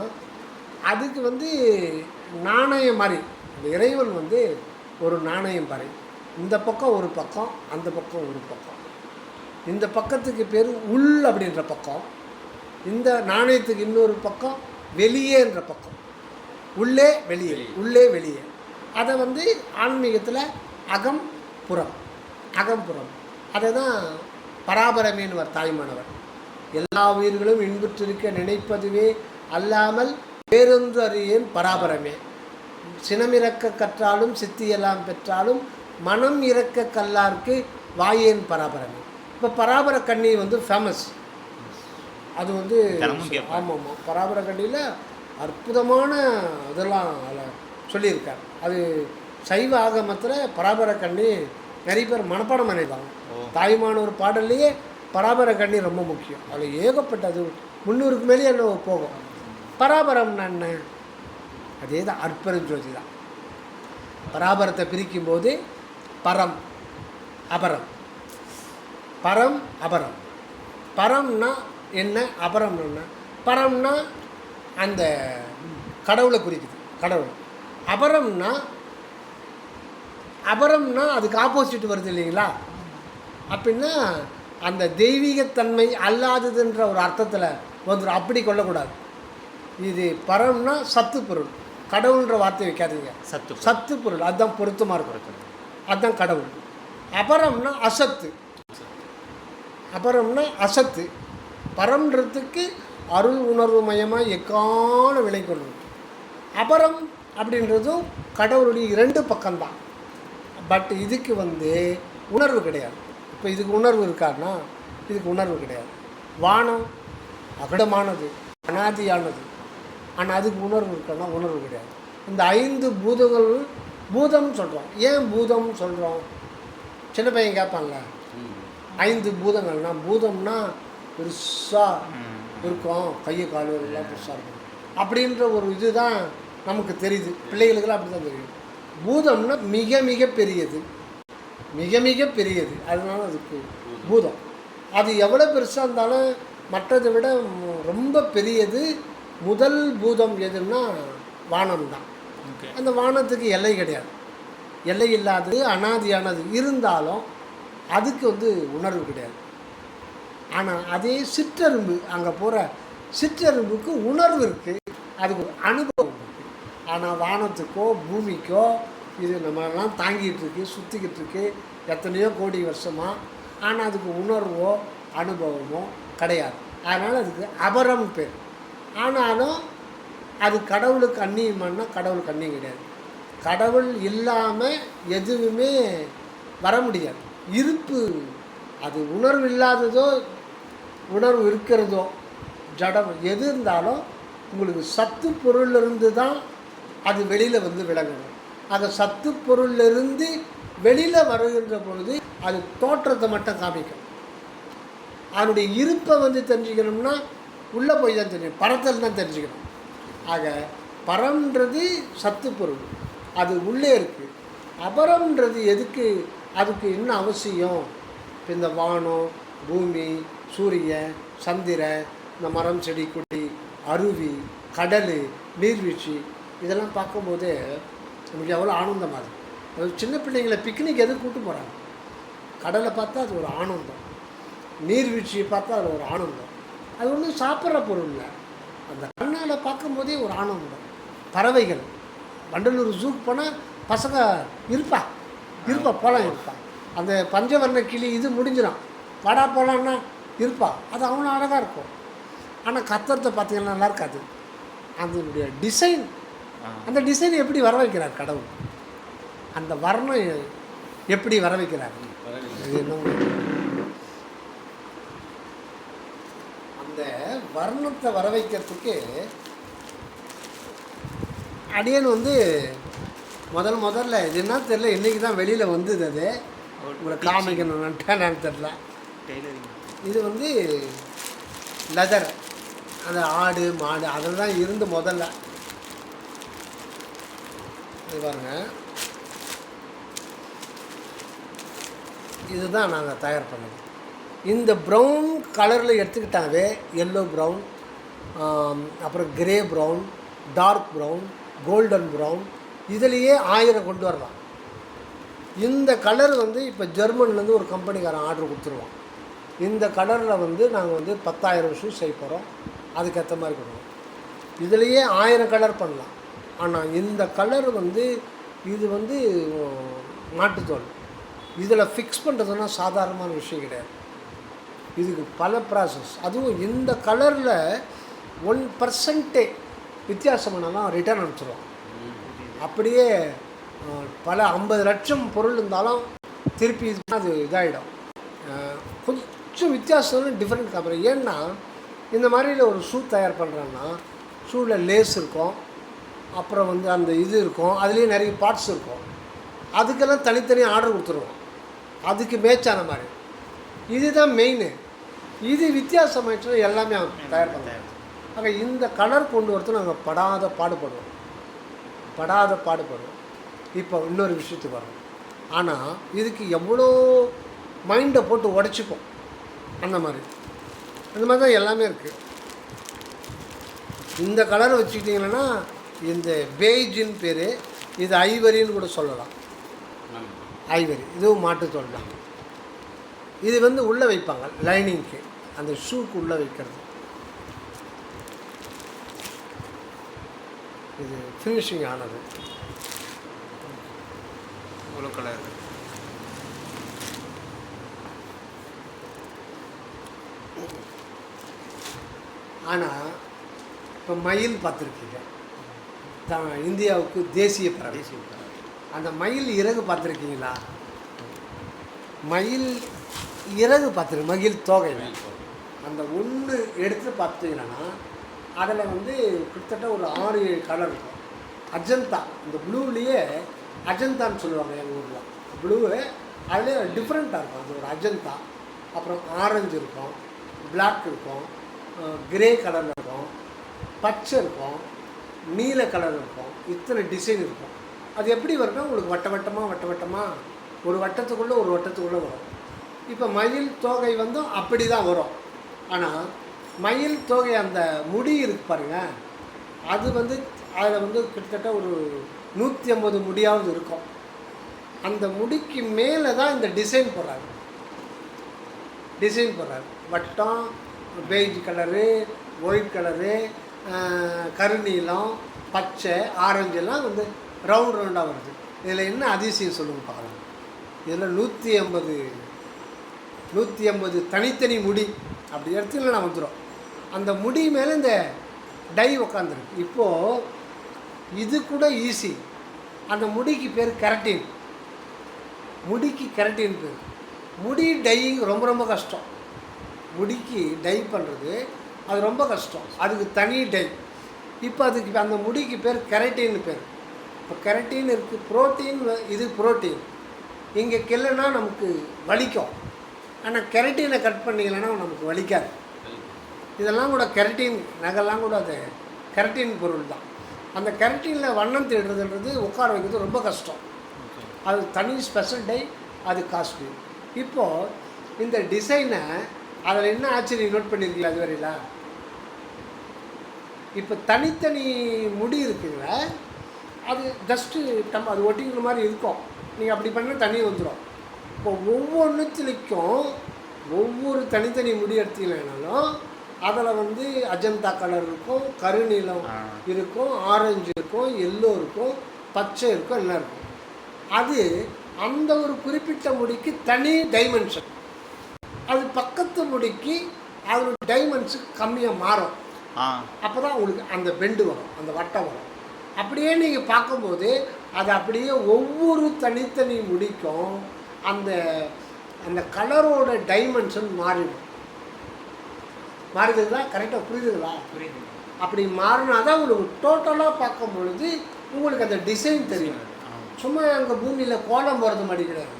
அதுக்கு வந்து நாணயம் மாதிரி. இந்த இறைவன் வந்து ஒரு நாணயம் மாதிரி. இந்த பக்கம் ஒரு பக்கம், அந்த பக்கம் ஒரு பக்கம். இந்த பக்கத்துக்கு பேர் உள் அப்படின்ற பக்கம், இந்த நாணயத்துக்கு இன்னொரு பக்கம் வெளியேன்ற பக்கம். உள்ளே வெளியே, உள்ளே வெளியே. அதை வந்து ஆன்மீகத்தில் அகம் புறம், அகம்புறம். அதை தான் பராபரமேனுவர் தாய்மானவர். எல்லா உயிர்களும் இன்புற்றிருக்க நினைப்பதுவே அல்லாமல் வேறொன்று அறியேன் பராபரமே. சினமிறக்க கற்றாலும் சித்தியெல்லாம் பெற்றாலும் மனம் இறக்க கல்லார்க்கு வாயேன் பராபரமே. இப்போ பராபர கண்ணி வந்து ஃபேமஸ். அது வந்து ஆமாம் பராபர கண்ணியில் அற்புதமான இதெல்லாம் அதில் சொல்லியிருக்கார். அது சைவ ஆகமத்தில் பராபர கண்ணி நிறைய பேர் மனப்பாடம் பண்ணிடுவாங்க. தாய்மானவர் பாடல்லையே பராபர கண்ணி ரொம்ப முக்கியம். அதில் ஏகப்பட்டது 300க்கு மேலே என்ன போகும். பராபரம்னா என்ன? அதே தான் அற்பெரும் ஜோதி தான். பராபரத்தை பிரிக்கும்போது பரம் அபரம், பரம் அபரம். பரம்னா என்ன, அபரம் என்ன? பரம்னா அந்த கடவுளை குறிக்குது, கடவுள். அபரம்னா அபரம்னா அதுக்கு ஆப்போசிட் வருது இல்லைங்களா? அப்படின்னா அந்த தெய்வீகத்தன்மை அல்லாததுன்ற ஒரு அர்த்தத்தில் வந்துடும். அப்படி கொள்ளக்கூடாது. இது பரம்னா சத்து பொருள். கடவுள்ன்ற வார்த்தை வைக்காதீங்க. சத்து பொருள் அதுதான் பொருத்தமாக இருக்கும். அதுதான் கடவுள். அபரம்னா அசத்து. அபரம்னா அசத்து. பரம்ன்றதுக்கு அருள் உணர்வு மயமாக எக்கான விலை கொள்ளும். அபரம் அப்படின்றதும் கடவுளுடைய 2 பக்கம்தான். பட் இதுக்கு வந்து உணர்வு கிடையாது. இப்போ இதுக்கு உணர்வு இருக்காருன்னா இதுக்கு உணர்வு கிடையாது. வானம் அகடமானது, அனாதியானது. ஆனால் அதுக்கு உணர்வு இருக்கான்னா உணர்வு கிடையாது. இந்த 5 பூதங்கள் பூதம் சொல்கிறோம். ஏன் பூதம் சொல்கிறோம்? சின்ன பையன் கேட்பாங்க 5 பூதங்கள்னா, பூதம்னா பெருசாக இருக்கும், கையை கால் எல்லாம் பெருசாக இருக்கும் அப்படின்ற ஒரு இது தான் நமக்கு தெரியுது. பிள்ளைகளுக்கெல்லாம் அப்படி தான் தெரியும். பூதம்னா மிக மிக பெரியது, மிக மிக பெரியது. அதனால அதுக்கு பூதம். அது எவ்வளோ பெருசாக இருந்தாலும் மற்றதை விட ரொம்ப பெரியது. முதல் பூதம் எதுன்னா வானம் தான். அந்த வானத்துக்கு எல்லை கிடையாது. எல்லை இல்லாதது, அனாதியானது இருந்தாலும் அதுக்கு வந்து உணர்வு கிடையாது. ஆனால் அதே சிற்றெரும்பு, அங்கே போகிற சிற்றெரும்புக்கு உணர்வு இருக்குது, அதுக்கு ஒரு அனுபவம் இருக்குது. ஆனால் வானத்துக்கோ பூமிக்கோ இது நம்மளெல்லாம் தாங்கிட்டு இருக்கு, சுற்றிக்கிட்டு இருக்கு எத்தனையோ கோடி வருஷமாக. ஆனால் அதுக்கு உணர்வோ அனுபவமோ கிடையாது. அதனால் அதுக்கு அபரம் பேர். ஆனாலும் அது கடவுளுக்கு அந்நியமானா கடவுளுக்கு அந்நியம் கிடையாது. கடவுள் இல்லாமல் எதுவுமே வர முடியாது. இருப்பு அது உணர்வு இல்லாததோ உணர்வு இருக்கிறதோ ஜடம் எது இருந்தாலும் உங்களுக்கு சத்து பொருளிலிருந்து தான் அது வெளியில் வந்து விளங்கணும். அந்த சத்து பொருளிலிருந்து வெளியில் வருகின்ற பொழுது அது தோற்றத்தை மட்டும் காமிக்கும். அதனுடைய இருப்பை வந்து தெரிஞ்சுக்கணும்னா உள்ளே போய் தான் தெரியும், பரத்தல் தான் தெரிஞ்சுக்கணும். ஆக பரம்ன்றது சத்து பொருள், அது உள்ளே இருக்குது. அபரம்ன்றது எதுக்கு, அதுக்கு என்ன அவசியம்? இப்போ இந்த வானம், பூமி, சூரியன், சந்திரன், இந்த மரம், செடி, கொடி, அருவி, கடல், நீர்வீழ்ச்சி இதெல்லாம் பார்க்கும்போது நமக்கு எவ்வளோ ஆனந்தமாக இருக்குது. அது சின்ன பிள்ளைங்களை பிக்னிக் எதுக்கு கூப்பிட்டு போகிறாங்க? கடலை பார்த்தா அது ஒரு ஆனந்தம், நீர்வீழ்ச்சியை பார்த்தா அது ஒரு ஆனந்தம். அது ஒன்றும் சாப்பிட்ற பொருள் இல்லை, அந்த கண்ணால் பார்க்கும்போதே ஒரு ஆனந்தம். பறவைகள், வண்டலூர் ஜூக்கு போனால் பசங்க இருப்பா போகலாம், இருப்பா. அந்த பஞ்சவர்ண கிளி இது முடிஞ்சிடும், வாடா போகலான்னா இருப்பா, அது அவ்வளோ அழகாக இருக்கும். ஆனால் கத்தரத்தை பார்த்தீங்கன்னா நல்லா இருக்காது. அதனுடைய டிசைன், அந்த டிசைன் எப்படி வர வைக்கிறார் கடவுள், அந்த வர்ணம் எப்படி வர வைக்கிறார், அந்த வர்ணத்தை வர வைக்கிறதுக்கு அடியன் வந்து முதல்ல இது என்ன தெரியல, இன்றைக்கி தான் வெளியில் வந்தது. அது உங்களை காமிக்கணும்னுட்டா நான் தெரில. இது வந்து லெதர், அந்த ஆடு மாடு அதில் தான் இருந்து முதல்ல. இது பாருங்க, இதுதான் நாங்கள் தயார் பண்ணது. இந்த ப்ரௌன் கலரில் எடுத்துக்கிட்டாவே எல்லோ ப்ரௌன், அப்புறம் grey brown, dark brown, golden brown, இதுலேயே 1000 கொண்டு வரலாம். இந்த கலர் வந்து இப்போ ஜெர்மன்லேருந்து ஒரு கம்பெனிக்காரன் ஆர்டர் கொடுத்துருவோம். இந்த கலரில் வந்து நாங்கள் வந்து 10,000 ஷூ செய்ய போகிறோம், அதுக்கேற்ற மாதிரி கொடுவோம். இதுலேயே 1000 கலர் பண்ணலாம். ஆனால் இந்த கலர் வந்து இது வந்து மாட்டுத்தோல், இதில் ஃபிக்ஸ் பண்ணுறதுன்னா சாதாரணமான விஷயம் கிடையாது. இதுக்கு பல ப்ராசஸ். அதுவும் இந்த கலரில் 1% வித்தியாசமானாலும் ரிட்டர்ன் அனுப்பிச்சிடுவோம். அப்படியே பல 50 லட்சம் பொருள் இருந்தாலும் திருப்பி அது இதாகிடும். கொஞ்சம் வித்தியாசம் டிஃப்ரெண்ட் காமிக்கிறோம். ஏன்னா இந்த மாதிரியில் ஒரு ஷூ தயார் பண்ணுறோன்னா ஷூவில் லேஸ் இருக்கும், அப்புறம் வந்து அந்த இது இருக்கும், அதுலேயே நிறைய பார்ட்ஸ் இருக்கும். அதுக்கெல்லாம் தனித்தனி ஆர்டர் கொடுத்துருவோம், அதுக்கு மேட்சான மாதிரி. இதுதான் மெயின். இது வித்தியாசமாயிடுச்சுன்னா எல்லாமே தயார் பண்ணுறாங்க. ஆக இந்த கலர் கொண்டு வரது நாங்கள் படாத பாடுபடுவோம். இப்போ இன்னொரு விஷயத்துக்கு வரோம். ஆனால் இதுக்கு எவ்வளோ மைண்டை போட்டு உடச்சிப்போம். அந்த மாதிரி தான் எல்லாமே இருக்குது. இந்த கலரை வச்சுக்கிட்டிங்கன்னா இந்த பேஜின்னு பேர், இது ஐவரின்னு கூட சொல்லலாம். ஐவரி இதுவும் மாட்டுத்தோல் தான். இது வந்து உள்ளே வைப்பாங்க லைனிங்க்கு, அந்த ஷூக்கு உள்ளே வைக்கிறது. இது ஃபினிஷிங் ஆனது ப்ளூ கலர். ஆனால் இப்போ மயில் பார்த்துருக்கீங்க, இந்தியாவுக்கு தேசிய பறவை. அந்த மயில் இறகு பார்த்துருக்கீங்களா? மயில் இறகு பார்த்துருக்கு, மயில் தோகை. அந்த ஒன்று எடுத்து பார்த்தீங்கன்னா அதில் வந்து கிட்டத்தட்ட ஒரு 6-7 கலர் இருக்கும். அஜந்தா, இந்த ப்ளூலேயே அஜந்தான்னு சொல்லுவாங்க எங்கள் ஊரில். ப்ளூ அதுலேயே டிஃப்ரெண்ட்டாக இருக்கும். அது ஒரு அஜந்தா, அப்புறம் ஆரஞ்சு இருக்கும், பிளாக் இருக்கும், கிரே கலரில் இருக்கும், பச்சை இருக்கும், நீல கலர் இருக்கும். இத்தனை டிசைன் இருக்கும். அது எப்படி வரும்னா உங்களுக்கு வட்டமாக ஒரு வட்டத்துக்குள்ளே வரும். இப்போ மயில் தோகை வந்து அப்படி தான் வரும். ஆனால் மயில் தோகை அந்த முடி இருக்கு பாருங்கள், அது வந்து அதில் வந்து கிட்டத்தட்ட ஒரு 150 முடியாவது இருக்கும். அந்த முடிக்கு மேலே தான் இந்த டிசைன் போடுறாரு. வட்டம், பெய்ஜ் கலரு, ஒயிட் கலரு, கருநீலம், பச்சை, ஆரஞ்செல்லாம் வந்து ரவுண்டாக வருது. இதில் என்ன அதிசயம் சொல்லுங்க பார்க்கலாம். இதில் 150 தனித்தனி முடி அப்படி எடுத்துக்கலாம் வந்துடும். அந்த முடி மேலே இந்த டை உக்காந்துருக்கு. இப்போது இது கூட ஈஸி. அந்த முடிக்கு பேர் கெரட்டின். பேர். முடி டையிங் ரொம்ப ரொம்ப கஷ்டம். முடிக்கு டை பண்ணுறது அது ரொம்ப கஷ்டம். அதுக்கு தனி டை. இப்போ அதுக்கு அந்த முடிக்கு பேர் கெரட்டின்னு பேர். இப்போ கெரட்டின் இருக்குது, புரோட்டீன். இது புரோட்டீன். இங்கே கில்லைன்னா நமக்கு வலிக்கும். ஆனால் கெரட்டினை கட் பண்ணிக்கலைன்னா நமக்கு வலிக்காது. இதெல்லாம் கூட கெரட்டின் நகைலாம் கூட அது கெரட்டின் பொருள் தான். அந்த கெரட்டினில் வண்ணம் தேடுறதுன்றது உட்கார வைக்கிறது ரொம்ப கஷ்டம். அது தனி ஸ்பெஷல் டை, அது காஸ்ட்லி. இப்போது இந்த டிசைனை அதில் என்ன ஆச்சரியம் நோட் பண்ணியிருக்கீங்களா அது வரையில? இப்போ தனித்தனி முடி இருக்குங்க, அது ஜஸ்ட்டு அது ஒட்டிக்கிற மாதிரி இருக்கும். நீங்கள் அப்படி பண்ணால் தண்ணி வந்துடும். இப்போ ஒவ்வொன்றுத்துலேயும் ஒவ்வொரு தனித்தனி முடி எடுத்தீங்கன்னாலும் அதில் வந்து அஜந்தா கலர் இருக்கும், கருநீலம் இருக்கும், ஆரஞ்சு இருக்கும், எல்லோ இருக்கும், பச்சை இருக்கும், எல்லாம் இருக்கும். அது அந்த ஒரு குறிப்பிட்ட முடிக்கு தனி டைமென்ஷன். அது பக்கத்து முடிக்கு அதோட டைமென்ஷன் கம்மியாக மாறும். அப்போ தான் உங்களுக்கு அந்த பெண்டு வரும், அந்த வட்டம் வரும். அப்படியே நீங்கள் பார்க்கும்போது அது அப்படியே ஒவ்வொரு தனித்தனி முடிக்கும் அந்த அந்த கலரோட டைமென்ஷன் மாறிடும். மாறுதுங்களா? கரெக்டாக புரியுதுங்களா? புரியுது. அப்படி மாறினா தான் உங்களுக்கு டோட்டலாக பார்க்கும் பொழுது உங்களுக்கு அந்த டிசைன் தெரியும். சும்மா அங்கே பூமியில் கோலம் போகிறது மாதிரி கிடையாது.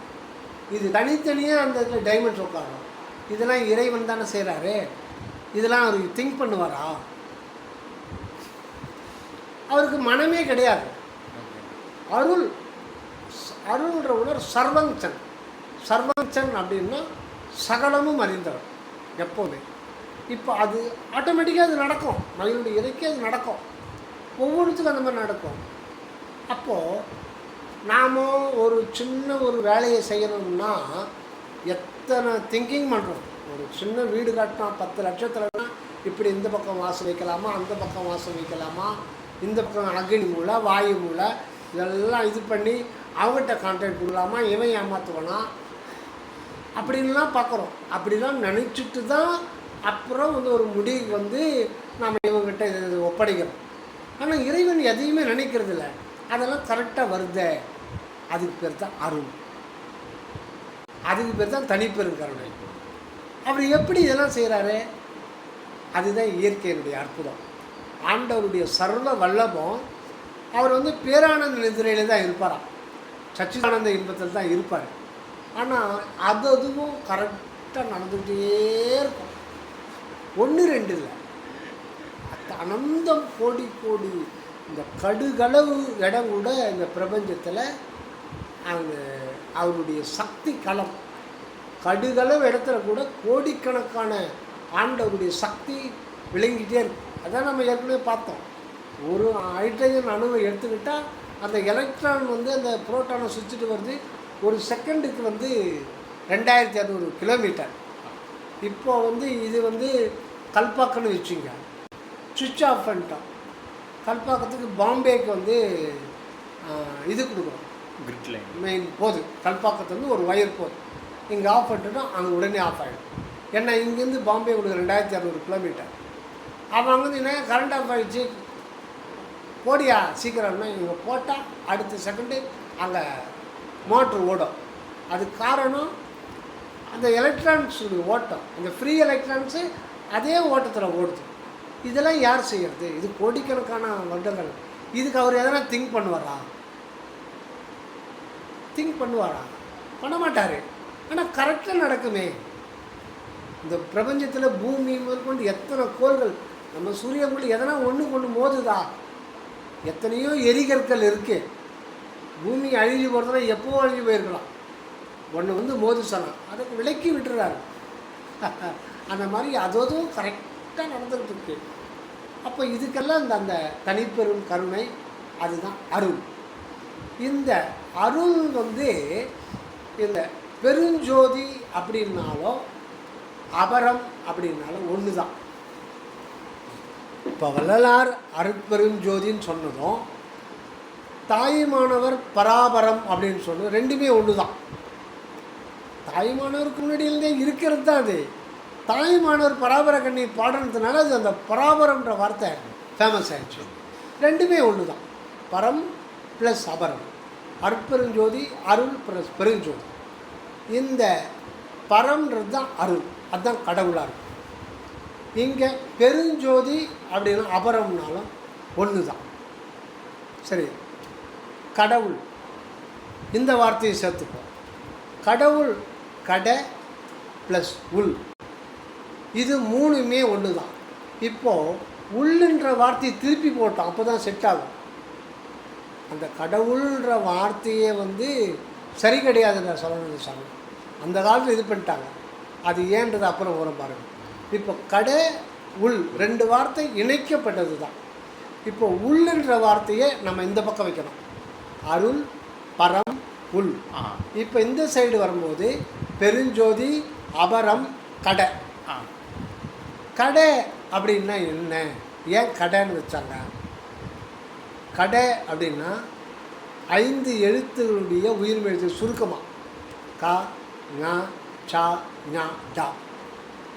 இது தனித்தனியாக அந்த இதில் டைமென்ஷன் உட்காரும். இதெல்லாம் இறைவன் தானே செய்கிறாரு. இதெல்லாம் அவருக்கு திங்க் பண்ணுவாரா? அவருக்கு மனமே கிடையாது. அருள்ன்ற உணர் சர்வஞ்சன் அப்படின்னா சகலமும் அறிந்தவர் எப்போவுமே. இப்போ அது ஆட்டோமேட்டிக்காக அது நடக்கும். மனிதனுடைய இறைக்கே அது நடக்கும். ஒவ்வொருத்துக்கும் அந்த மாதிரி நடக்கும். அப்போது நாம் ஒரு சின்ன ஒரு வேலையை செய்யணும்னா எத்தனை திங்கிங் பண்ணுறோம். ஒரு சின்ன வீடு கட்டினா 10 லட்சத்துலனா இப்படி இந்த பக்கம் வாசல் வைக்கலாமா, அந்த பக்கம் வாசல் வைக்கலாமா, இந்த பக்கம் அக்னி மூலை, வாயு மூலை, இதெல்லாம் இது பண்ணி அவங்ககிட்ட கான்ட்ராக்ட் கொடுக்கலாமா, இவன் ஏமாற்றுவானா, அப்படின்லாம் பார்க்குறோம். அப்படிலாம் நினச்சிட்டு தான் அப்புறம் வந்து ஒரு முடிவுக்கு வந்து நாம் இவங்ககிட்ட இது ஒப்படைக்கிறோம். ஆனால் இறைவன் எதையுமே நினைக்கிறது இல்லை. அதெல்லாம் கரெக்டாக வருதே, அதுக்கு பேர் தான் அருள். அதுக்கு பேர் தான் தனிப்பெருங்கருணை. அவர் எப்படி இதெல்லாம் செய்கிறாரு? அதுதான் இயற்கையினுடைய அற்புதம். ஆண்டவருடைய சர்வ வல்லபம். அவர் வந்து பேரானந்த நிதிரையில் தான் இருப்பாராம், சச்சிதானந்த இன்பத்தில் தான் இருப்பார். ஆனால் அதுவும் கரெக்டாக நடந்துகிட்டே இருக்கும். 1 2 இல்லை, அனந்தம் கோடி கோடி இந்த கடுகளவு இடம் கூட இந்த பிரபஞ்சத்தில் அந்த அவருடைய சக்தி களம். கடுகளவு இடத்துல கூட கோடிக்கணக்கான ஆண்டவருடைய சக்தி விளங்கிட்டே இருக்கு. அதான் நம்ம ஏற்கனவே பார்த்தோம். ஒரு ஹைட்ரஜன் அணுவை எடுத்துக்கிட்டால் அந்த எலக்ட்ரான் வந்து அந்த புரோட்டானை சுற்றிட்டு வருது. ஒரு செகண்டுக்கு வந்து 2200 கிலோமீட்டர். இப்போ வந்து இது வந்து கல்பாக்கன்னு வச்சுங்க, சுவிட்ச் ஆஃப் பண்ணிட்டோம். கல்பாக்கத்துக்கு பாம்பேக்கு வந்து இது கொடுக்குறோம், கிரிட் லைன் மெயின் போகுது. கல்பாக்கத்துலேருந்து ஒரு ஒயர் போகுது. இங்கே ஆஃப் பண்ணிட்டோம், அங்கே உடனே ஆஃப் ஆகிடும். ஏன்னா இங்கேருந்து பாம்பே கொடுக்குற 2200 கிலோமீட்டர். அவன் அங்கேருந்து என்ன கரண்ட் ஆஃப் ஆகிடுச்சு, போடியா சீக்கிரம்னா இங்கே போட்டால் அடுத்த செகண்டு அங்கே மோட்ரு ஓடும். அது காரணம் அந்த எலக்ட்ரான்ஸுடைய ஓட்டம். அந்த ஃப்ரீ எலக்ட்ரான்ஸு அதே ஓட்டத்தில் ஓடுது. இதெல்லாம் யார் செய்கிறது? இது கோடிக்கணக்கான வருடங்கள். இதுக்கு அவர் எதனா திங்க் பண்ணுவாரா? பண்ண மாட்டார். ஆனால் கரெக்டாக நடக்குமே. இந்த பிரபஞ்சத்தில் பூமி முதற்கொண்டு எத்தனை கோள்கள், நம்ம சூரியன்குள்ளே எதனா ஒன்று மோதுதா? எத்தனையோ எரிகற்கள் இருக்குது. பூமி அழிஞ்சு போகிறதுனா எப்போவும் அழிஞ்சு போயிருக்கலாம். ஒன்று வந்து மோதுசனா அதுக்கு விலக்கி விட்டுறாரு. அந்த மாதிரி அதுவும் கரெக்டாக நடந்துகிட்டு இருக்கு. அப்போ இதுக்கெல்லாம் அந்த தனிப்பெரும் கருணை, அதுதான் அருள். இந்த அருள் வந்து இந்த பெருஞ்சோதி அப்படின்னாலும் அபரம் அப்படின்னாலும் ஒன்று தான். இப்போ வள்ளலார் அருட்பெருஞ்சோதின்னு சொன்னதும் தாயுமானவர் பராபரம் அப்படின்னு சொன்னது ரெண்டுமே ஒன்று தான். தாயுமானவருக்கு முன்னாடியிலேருந்தே இருக்கிறது தான் அது. தாயுமானவர் பராபர கண்ணி பாடுறதுனால அது அந்த பராபரம்ன்ற வார்த்தை ஃபேமஸ் ஆகிடுச்சு. ரெண்டுமே ஒன்று தான். பரம் ப்ளஸ் அபரம், அருட்பெருஞ்சோதி, அருள் ப்ளஸ் பெருஞ்சோதி. இந்த பரம்ன்றது தான் அருள், அதுதான் கடவுளாக இருக்கும். இங்கே பெருஞ்சோதி அப்படின்னா அபரம்னாலும் ஒன்று தான். சரி, கடவுள் இந்த வார்த்தையை சேர்த்துப்போம். கடவுள் கட ப்ளஸ் உள், இது மூணுமே ஒன்று தான். இப்போது உள்ளுன்ற வார்த்தையை திருப்பி போட்டோம், அப்போ தான் செட் ஆகும். அந்த கடவுள்ன்ற வார்த்தையே வந்து சரி கிடையாதுன்ற சொல்லணும் சாமி. அந்த காலத்தில் இது பண்ணிட்டாங்க, அது ஏன்றது அப்புறம் வரும் பாருங்கள். இப்போ கடை உள் ரெண்டு வார்த்தை இணைக்கப்பட்டது தான். இப்போ உள்ளுன்ற வார்த்தையை நம்ம இந்த பக்கம் வைக்கணும், அருள் பரம் உள். இப்போ இந்த சைடு வரும்போது பெருஞ்சோதி அபரம் கடை. கடை அப்படின்னா என்ன, ஏன் கடைன்னு வச்சாங்க? கடை அப்படின்னா 5 எழுத்துகளுடைய உயிர்மெழுத்து சுருக்கமாக கா ஞா சா ஞா டா.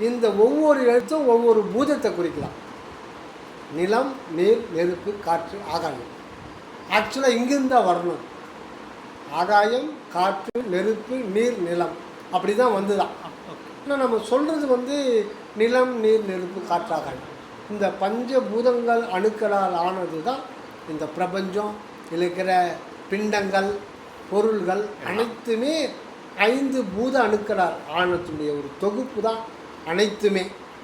இந்த ஒவ்வொரு எழுத்தும் ஒவ்வொரு பூதத்தை குறிக்கலாம். நிலம், நீர், நெருப்பு, காற்று, ஆகாயம். ஆக்சுவலாக இங்கிருந்து தான் வரணும். ஆகாயம், காற்று, நெருப்பு, நீர், நிலம், அப்படி தான் வந்து தான். ஆனால் நம்ம சொல்கிறது வந்து நிலம், நீர், நெருப்பு, காற்று, ஆகாயம். இந்த பஞ்சபூதங்கள் அணுக்களால் ஆனது தான் இந்த பிரபஞ்சம். இருக்கிற பிண்டங்கள், பொருள்கள் அனைத்துமே 5 பூத அணுக்களால் ஆனதுடைய ஒரு தொகுப்பு தான் அனைத்துமே.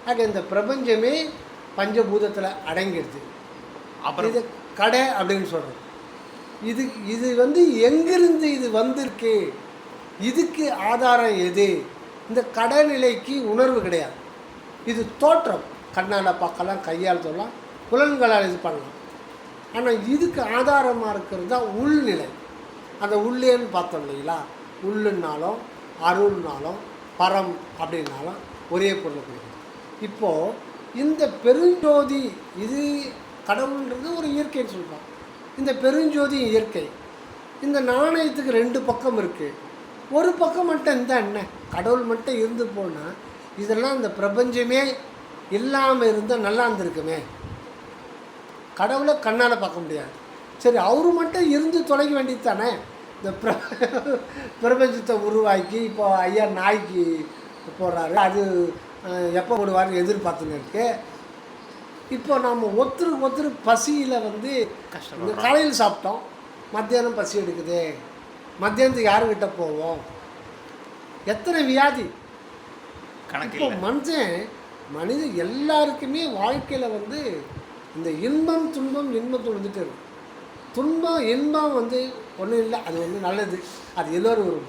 ஆக இந்த பிரபஞ்சமே பஞ்சபூதத்தில் அடங்கிடுது. அப்புறம் இது கடை அப்படின்னு சொல்கிறோம். இது வந்து எங்கிருந்து இது வந்திருக்கு, இதுக்கு ஆதாரம் எது? இந்த கடைநிலைக்கு உணர்வு கிடையாது. இது தோற்றம், கண்ணால் பார்க்கலாம், கையால் சொல்லலாம், புலன்களால் இது பண்ணலாம். ஆனால் இதுக்கு ஆதாரமாக இருக்கிறது தான் உள்நிலை. அந்த உள்ளேன்னு பார்த்தோம் இல்லைங்களா, உள்ளுன்னாலும் அருள்னாலும் பரம் அப்படின்னாலும் ஒரே பொருள் கொடுக்குது. இப்போது இந்த பெருஞ்சோதி, இது கடவுள்ன்றது ஒரு இயற்கைன்னு சொல்கிறோம். இந்த பெருஞ்சோதி இயற்கை. இந்த நாணயத்துக்கு 2 பக்கம் இருக்குது. ஒரு பக்கம் மட்டும் இருந்தால் என்ன, கடவுள் மட்டும் இருந்து போனால் இதெல்லாம் இந்த பிரபஞ்சமே இல்லாமல் இருந்தால் நல்லா இருந்திருக்குமே. கடவுளை கண்ணால் பார்க்க முடியாது. சரி, அவரு மட்டும் இருந்து தொலைக்க வேண்டியது தானே. இந்த பிரபஞ்சத்தை உருவாக்கி இப்போ ஐயா நாய்க்கு போடுறாரு, அது எப்போ போடுவார்னு எதிர்பார்த்துன்னு இருக்கு. இப்போ நாம் ஒருத்தருக்கு பசியில் வந்து இந்த காலையில் சாப்பிட்டோம், மத்தியானம் பசி எடுக்குது, மத்தியானத்துக்கு யாருக்கிட்ட போவோம், எத்தனை வியாதி கணக்கு. இப்போ மனித எல்லாருக்குமே வாழ்க்கையில் வந்து இந்த இன்பம் துன்பம் வந்துட்டு இருக்கு. துன்பம் இன்பம் வந்து ஒன்றும் இல்லை, அது வந்து நல்லது, அது எல்லோரும் வரும்.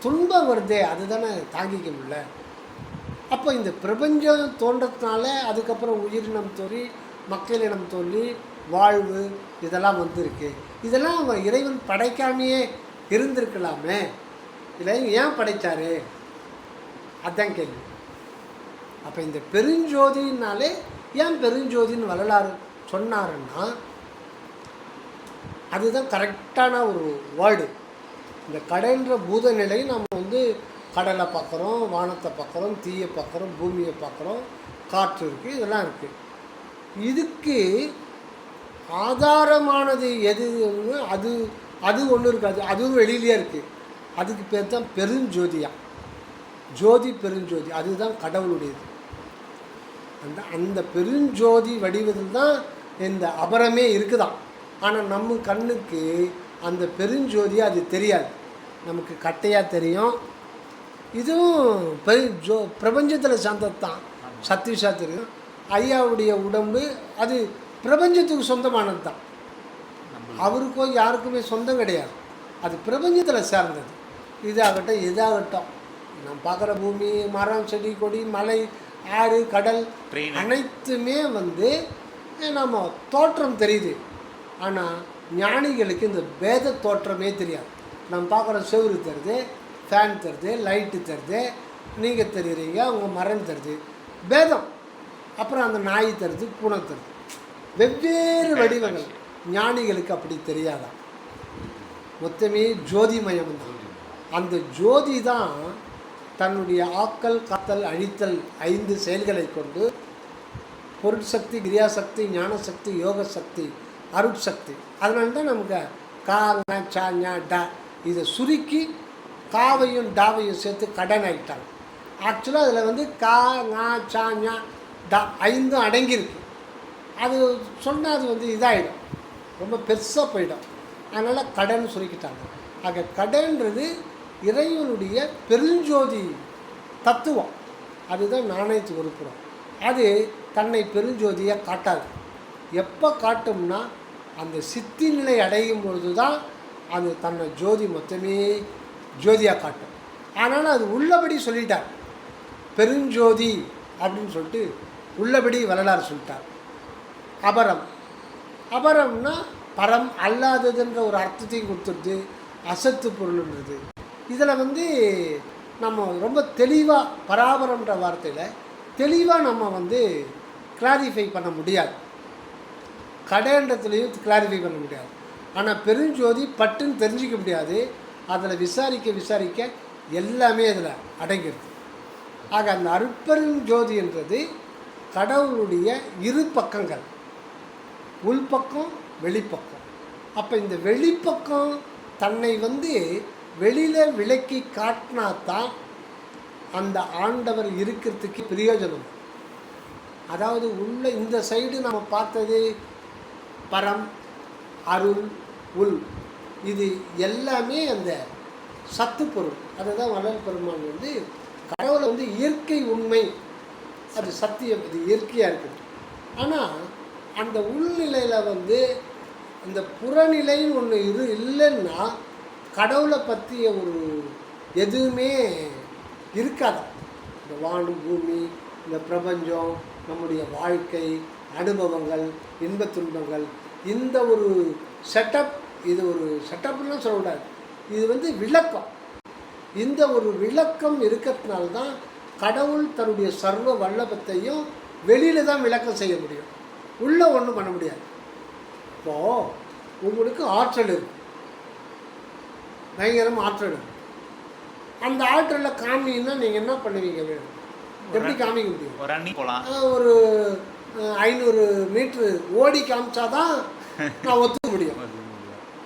துன்பம் வருதே, அதுதானே தாங்கிக்க முடியல. அப்போ இந்த பிரபஞ்சம் தோன்றதுனால அதுக்கப்புறம் உயிரினம் தோன்றி மக்களினம் தோன்றி வாழ்வு இதெல்லாம் வந்திருக்கு. இதெல்லாம் இறைவன் படைக்காமையே இருந்திருக்கலாமே, இல்லை ஏன் படைத்தார்? அதுதான் கேள்வி. அப்போ இந்த பெருஞ்சோதினாலே ஏன் பெருஞ்சோதின்னு வள்ளலார் சொன்னாருன்னா, அதுதான் கரெக்டான ஒரு வேர்டு. இந்த கடைன்ற பூதநிலை நம்ம வந்து கடலை பார்க்குறோம், வானத்தை பார்க்குறோம், தீயை பார்க்குறோம், பூமியை பார்க்குறோம், காற்று இருக்குது, இதெல்லாம் இருக்குது. இதுக்கு ஆதாரமானது எது? அது ஒன்று இருக்காது, அதுவும் வெளியிலே இருக்குது. அதுக்கு பேர் தான் பெருஞ்சோதியா. ஜோதி பெருஞ்சோதி, அதுதான் கடவுளுடையது. அந்த பெருஞ்சோதி வடிவத்தில் தான் இந்த அபரமே இருக்குதான். ஆனால் நம்ம கண்ணுக்கு அந்த பெருஞ்சோதி அது தெரியாது. நமக்கு கட்டையாக தெரியும். இதுவும் பிரபஞ்சத்தில் சார்ந்தது தான், சத்தியஷா தெரியும். ஐயாவுடைய உடம்பு அது பிரபஞ்சத்துக்கு சொந்தமானது தான், அவருக்கோ யாருக்குமே சொந்தம் கிடையாது. அது பிரபஞ்சத்தில் சார்ந்தது. இதாகட்டும் இதாகட்டும், நம்ம பார்க்குற பூமி, மரம், செடி, கொடி, மலை, ஆறு, கடல் அனைத்துமே வந்து நம்ம தோற்றம் தெரியுது. ஆனால் ஞானிகளுக்கு இந்த பேத தோற்றமே தெரியாது. நம்ம பார்க்குற செவுரு தருது, ஃபேன் தருது, லைட்டு தருது, நீங்கள் தெரியுறீங்க, அவங்க மரம் தருது, பேதம். அப்புறம் அந்த நாய் தருது, பூனை தருது, வெவ்வேறு வடிவங்கள். ஞானிகளுக்கு அப்படி தெரியாதான். மொத்தமே ஜோதிமயம் தான். அந்த ஜோதி தான் தன்னுடைய ஆக்கல், காத்தல், அழித்தல் 5 செயல்களை கொண்டு பொருட்சக்தி, கிரியாசக்தி, ஞானசக்தி, யோக சக்தி, அருட்சக்தி. அதனால தான் நமக்கு கா, ஞ, ச, ஞ, ட இதை சுருக்கி காவையும் டாவையும் சேர்த்து கடன் ஆகிட்டாங்க. ஆக்சுவலாக அதில் வந்து கா, ஞ, ச, ஞ, ட 5 அடங்கியிருக்கு. அது சொன்னால் அது வந்து இதாகிடும், ரொம்ப பெருசாக போயிடும். அதனால் கடன் சுருக்கிட்டாங்க. ஆக கடன்றது இறைவனுடைய பெருஞ்சோதி தத்துவம். அதுதான் நாணயத்துக்கு உறுப்புறோம். அது தன்னை பெருஞ்சோதியை காட்டாது. எப்போ காட்டும்னா அந்த சித்தி நிலை அடையும் பொழுது தான் அது தன்னை ஜோதி மொத்தமே ஜோதியாக காட்டும். அதனால் அது உள்ளபடி சொல்லிட்டார், பெருஞ்சோதி அப்படின்னு சொல்லிட்டு உள்ளபடி வரலாறு சொல்லிட்டார். அபரம், அபரம்னா பரம் அல்லாததுன்ற ஒரு அர்த்தத்தையும் கொடுத்துருது, அசத்து பொருள்ன்றது. இதில் வந்து நம்ம ரொம்ப தெளிவாக பராபரம்ன்ற வார்த்தையில் தெளிவாக நம்ம வந்து கிளாரிஃபை பண்ண முடியாது, கடைன்றதுலேயும் கிளாரிஃபை பண்ண முடியாது. ஆனால் பெருஞ்சோதி பட்டுன்னு தெரிஞ்சிக்க முடியாது. அதில் விசாரிக்க எல்லாமே அதில் அடங்கிடுது. ஆக அந்த அருட்பெருஞ்சோதின்றது கடவுளுடைய இரு பக்கங்கள், உள்பக்கம் வெளிப்பக்கம். அப்போ இந்த வெளிப்பக்கம் தன்னை வந்து வெளியில் விலக்கி காட்டினா தான் அந்த ஆண்டவர் இருக்கிறதுக்கு பிரயோஜனம். அதாவது உள்ள இந்த சைடு நம்ம பார்த்தது பரம், அருள், உள், இது எல்லாமே அந்த சத்து பொருள். அதுதான் வள்ளல் பெருமான் வந்து கடவுளை வந்து இயற்கை உண்மை, அது சத்தியம், அது இயற்கையாக இருக்குது. ஆனால் அந்த உள்நிலையில் வந்து அந்த புறநிலைன்னு ஒன்று இல்லைன்னா கடவுளை பற்றிய ஒரு எதுவுமே இருக்காது. இந்த வானம், பூமி, இந்த பிரபஞ்சம், நம்முடைய வாழ்க்கை அனுபவங்கள், இன்பத் துன்பங்கள், இந்த ஒரு செட்டப், இது ஒரு செட்டப்லாம் சொல்லக்கூடாது, இது வந்து விளக்கம். இந்த ஒரு விளக்கம் இருக்கிறதுனால்தான் கடவுள் தன்னுடைய சர்வ வல்லபத்தையும் வெளியில் தான் விளக்கம் செய்ய முடியும், உள்ளே ஒன்றும் பண்ண முடியாது. இப்போது உங்களுக்கு ஆற்றல் இருக்குது, பயங்கரமாக ஆற்றல் இருக்குது. அந்த ஆற்றலில் காமிங்கன்னா நீங்கள் என்ன பண்ணுவீங்க? வேணும் எப்படி காமிக்க முடியும்? ஒரு அண்ணி போகலாம், ஒரு 500 மீட்ரு ஓடி காமிச்சாதான் நான் ஒத்துக்க முடியும்.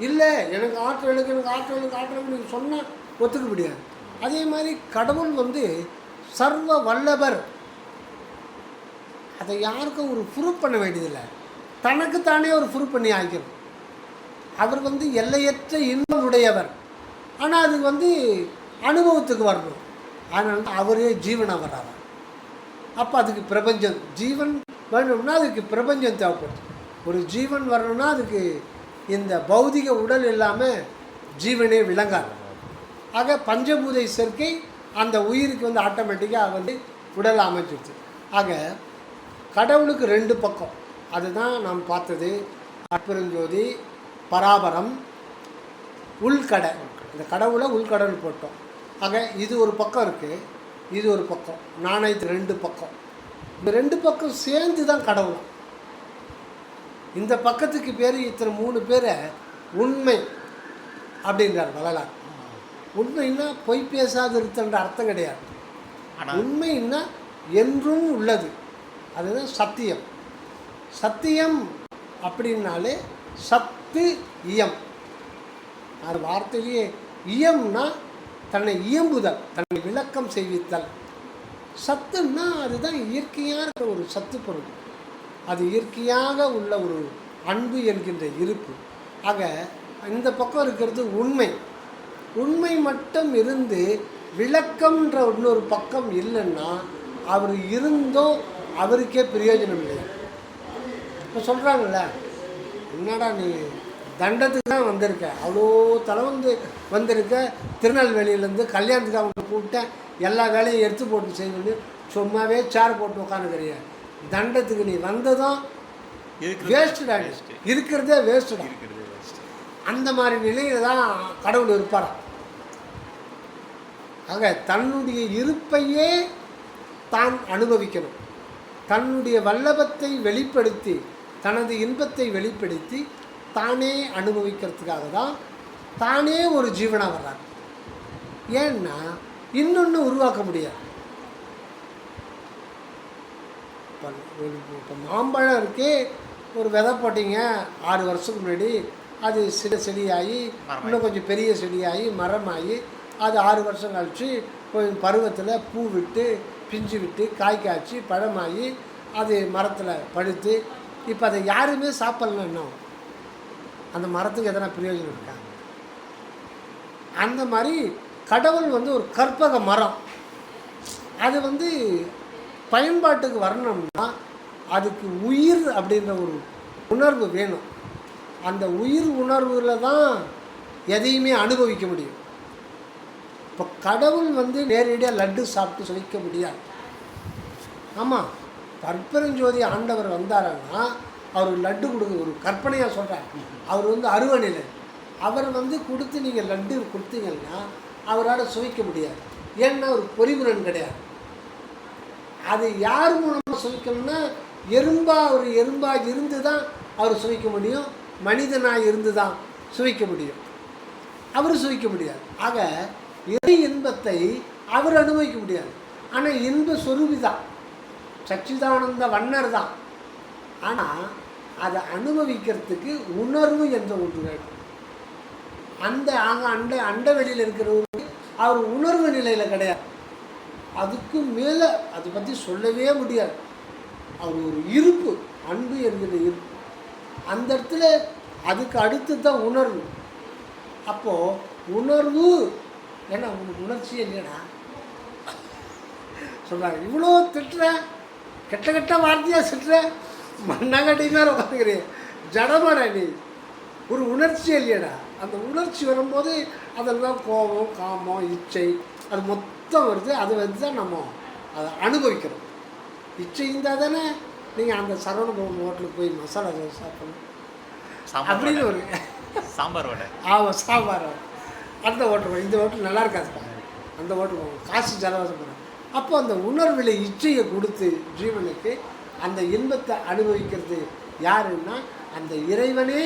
இல்லை எனக்கு ஆற்றலுக்கு நீங்கள் சொன்னால் ஒத்துக்க முடியாது. அதே மாதிரி கடவுள் வந்து சர்வ வல்லவர், அதை யாருக்கும் ஒரு ப்ரூவ் பண்ண வேண்டியதில்லை, தனக்குத்தானே ஒரு ப்ரூவ் பண்ணி ஆகிக்கணும். அவர் வந்து எல்லையற்ற இன்பம் உடையவர். ஆனால் அது வந்து அனுபவத்துக்கு வரணும். அதனால அவரே ஜீவனாக வர்றார். அப்போ அதுக்கு பிரபஞ்சம், ஜீவன் வேணும்னா அதுக்கு பிரபஞ்சம் தேவைப்படுது. ஒரு ஜீவன் வரணும்னா அதுக்கு இந்த பௌதிக உடல் இல்லாமல் ஜீவனே விளங்காது. ஆக பஞ்சபூதை சேர்க்கை அந்த உயிருக்கு வந்து ஆட்டோமேட்டிக்காக வந்து உடல் அமைச்சிருச்சு. ஆக கடவுளுக்கு 2 பக்கம், அதுதான் நாம் பார்த்தது. அற்பெருஞ்சோதி, பராபரம், உள்கடை. இந்த கடவுளை உள்கடல் போட்டோம். ஆக இது ஒரு பக்கம் இருக்குது, இது ஒரு பக்கம், நாணயத்து 2 பக்கம். இந்த 2 பக்கம் சேர்ந்து தான் கடவுள். இந்த பக்கத்துக்கு பேர் இத்தனை 3 பேரை உண்மை அப்படின்றார் வள்ளலார். உண்மைன்னா பொய் பேசாது இருத்தன்ற அர்த்தம் கிடையாது. உண்மைன்னா என்றும் உள்ளது, அதுதான் சத்தியம். சத்தியம் அப்படின்னாலே சத்து இயம். அது வார்த்தையிலேயே இயம்னா தன்னை இயம்புதல், தன்னை விளக்கம் செய்வித்தல். சத்துன்னா அதுதான் இயற்கையாக இருக்கிற ஒரு சத்து பொருள், அது இயற்கையாக உள்ள ஒரு அன்பு என்கின்ற இருப்பு. ஆக இந்த பக்கம் இருக்கிறது உண்மை. உண்மை மட்டும் இருந்து விளக்கம்ன்ற இன்னொரு பக்கம் இல்லைன்னா அவர் இருந்தோ அவருக்கே பிரயோஜனம் இல்லை. இப்போ சொல்கிறாங்கல்ல, என்னடா நீ தண்டத்துக்கு தான் வந்திருக்க, அவ்வளோ தலை வந்திருக்க, திருநெல்வேலியிலேருந்து கல்யாணத்துக்கு அவங்க கூப்பிட்டேன், எல்லா வேலையும் எடுத்து போட்டு செய்யணும்னு சும்மாவே சேர் போட்டு உட்காந்துக்கிறிய. தண்டத்துக்கு நீ வந்ததும் வேஸ்ட்டுடா, இருக்கிறதே வேஸ்ட்டுடா. அந்த மாதிரி நிலையில் தான் கடவுள் இருப்பாராம். ஆக தன்னுடைய இருப்பையே தான் அனுபவிக்கணும். தன்னுடைய வல்லபத்தை வெளிப்படுத்தி தனது இன்பத்தை வெளிப்படுத்தி தானே அனுபவிக்கிறதுக்காக தான் தானே ஒரு ஜீவனாக வர்றார். ஏன்னா இன்னொன்று உருவாக்க முடியாது. இப்போ மாம்பழம் இருக்கே, ஒரு விதை போட்டிங்க 6 வருஷத்துக்கு முன்னாடி, அது சில செடியாகி இன்னும் கொஞ்சம் பெரிய செடியாகி மரமாகி அது 6 வருஷம் கழித்து கொஞ்சம் பருவத்தில் பூ விட்டு பிஞ்சு விட்டு காய் காய்ச்சி பழமாகி அது மரத்தில் பழுத்து இப்போ அதை யாருமே சாப்பிட்லன்னா அந்த மரத்துக்கு எதனா பிரயோஜனம் இருக்கா? அந்த மாதிரி கடவுள் வந்து ஒரு கற்பக மரம். அது பயன்பாட்டுக்கு வரணும்னா அதுக்கு உயிர் அப்படின்ற ஒரு உணர்வு வேணும். அந்த உயிர் உணர்வில் தான் எதையுமே அனுபவிக்க முடியும். இப்போ கடவுள் நேரடியாக லட்டு சாப்பிட்டு சுவைக்க முடியாது. ஆமாம், பற்பெருஞ்சோதி ஆண்டவர் வந்தாருன்னா அவருக்கு லட்டு கொடுக்க ஒரு கற்பனையாக சொல்கிறார். அவர் அருவநிலை. அவர் கொடுத்து நீங்கள் லட்டு கொடுத்தீங்கன்னா அவரால் சுவைக்க முடியாது. ஏன்னா ஒரு பொறிமுரன் கிடையாது. அது யார் மூலமாக சுவைக்கணும்னா ஒரு எறும்பாக இருந்து தான் அவர் சுவைக்க முடியும். மனிதனாக இருந்து தான் சுவைக்க முடியும். அவர் சுவைக்க முடியாது. ஆக இறை இன்பத்தை அவர் அனுபவிக்க முடியாது. ஆனால் இன்ப சொரூபி தான், சச்சிதானந்த வண்ணர் தான். ஆனால் அதை அனுபவிக்கிறதுக்கு உணர்வு என்ற ஒன்று வேண்டும். அண்ட வெளியில் இருக்கிறவருக்கு அவர் உணர்வு நிலையில் கிடையாது. அதுக்கு மேலே அதை பற்றி சொல்லவே முடியாது. அவர் ஒரு இருப்பு, அன்பு என்கிற இருப்பு. அந்த இடத்துல அதுக்கு அடுத்து தான் உணர்வு. அப்போது உணர்வு ஏன்னா உங்களுக்கு உணர்ச்சியே இல்லைடா சொல்கிறாங்க. இவ்வளோ திட்டுற, கெட்ட கெட்ட வார்த்தையாக திட்டுற, மண்ணாங்கட்டி மேலே உட்காந்துக்கிறேன், ஜடமான நீ ஒரு உணர்ச்சியே இல்லையடா. அந்த உணர்ச்சி வரும்போது அதெல்லாம் கோபம், காமம், இச்சை அது மொத்தம் வருது. அது தான் நம்ம அதை அனுபவிக்கிறோம். இச்சை இருந்தால் தானே நீங்கள் அந்த சரவணபவன் ஹோட்டலுக்கு போய் மசாலா தோசை சாப்பிடணும் அப்படின்னு ஒரு சாம்பார் வடை. ஆமாம், சாம்பார் வடை. அந்த ஹோட்டல் இந்த ஹோட்டல் நல்லா இருக்காதுப்பா, அந்த ஹோட்டல் காசு செலவாக போகிறேன். அப்போ அந்த உணர்வில் இச்சையை கொடுத்து ஜீவனுக்கு அந்த இன்பத்தை அனுபவிக்கிறது யாருன்னா அந்த இறைவனே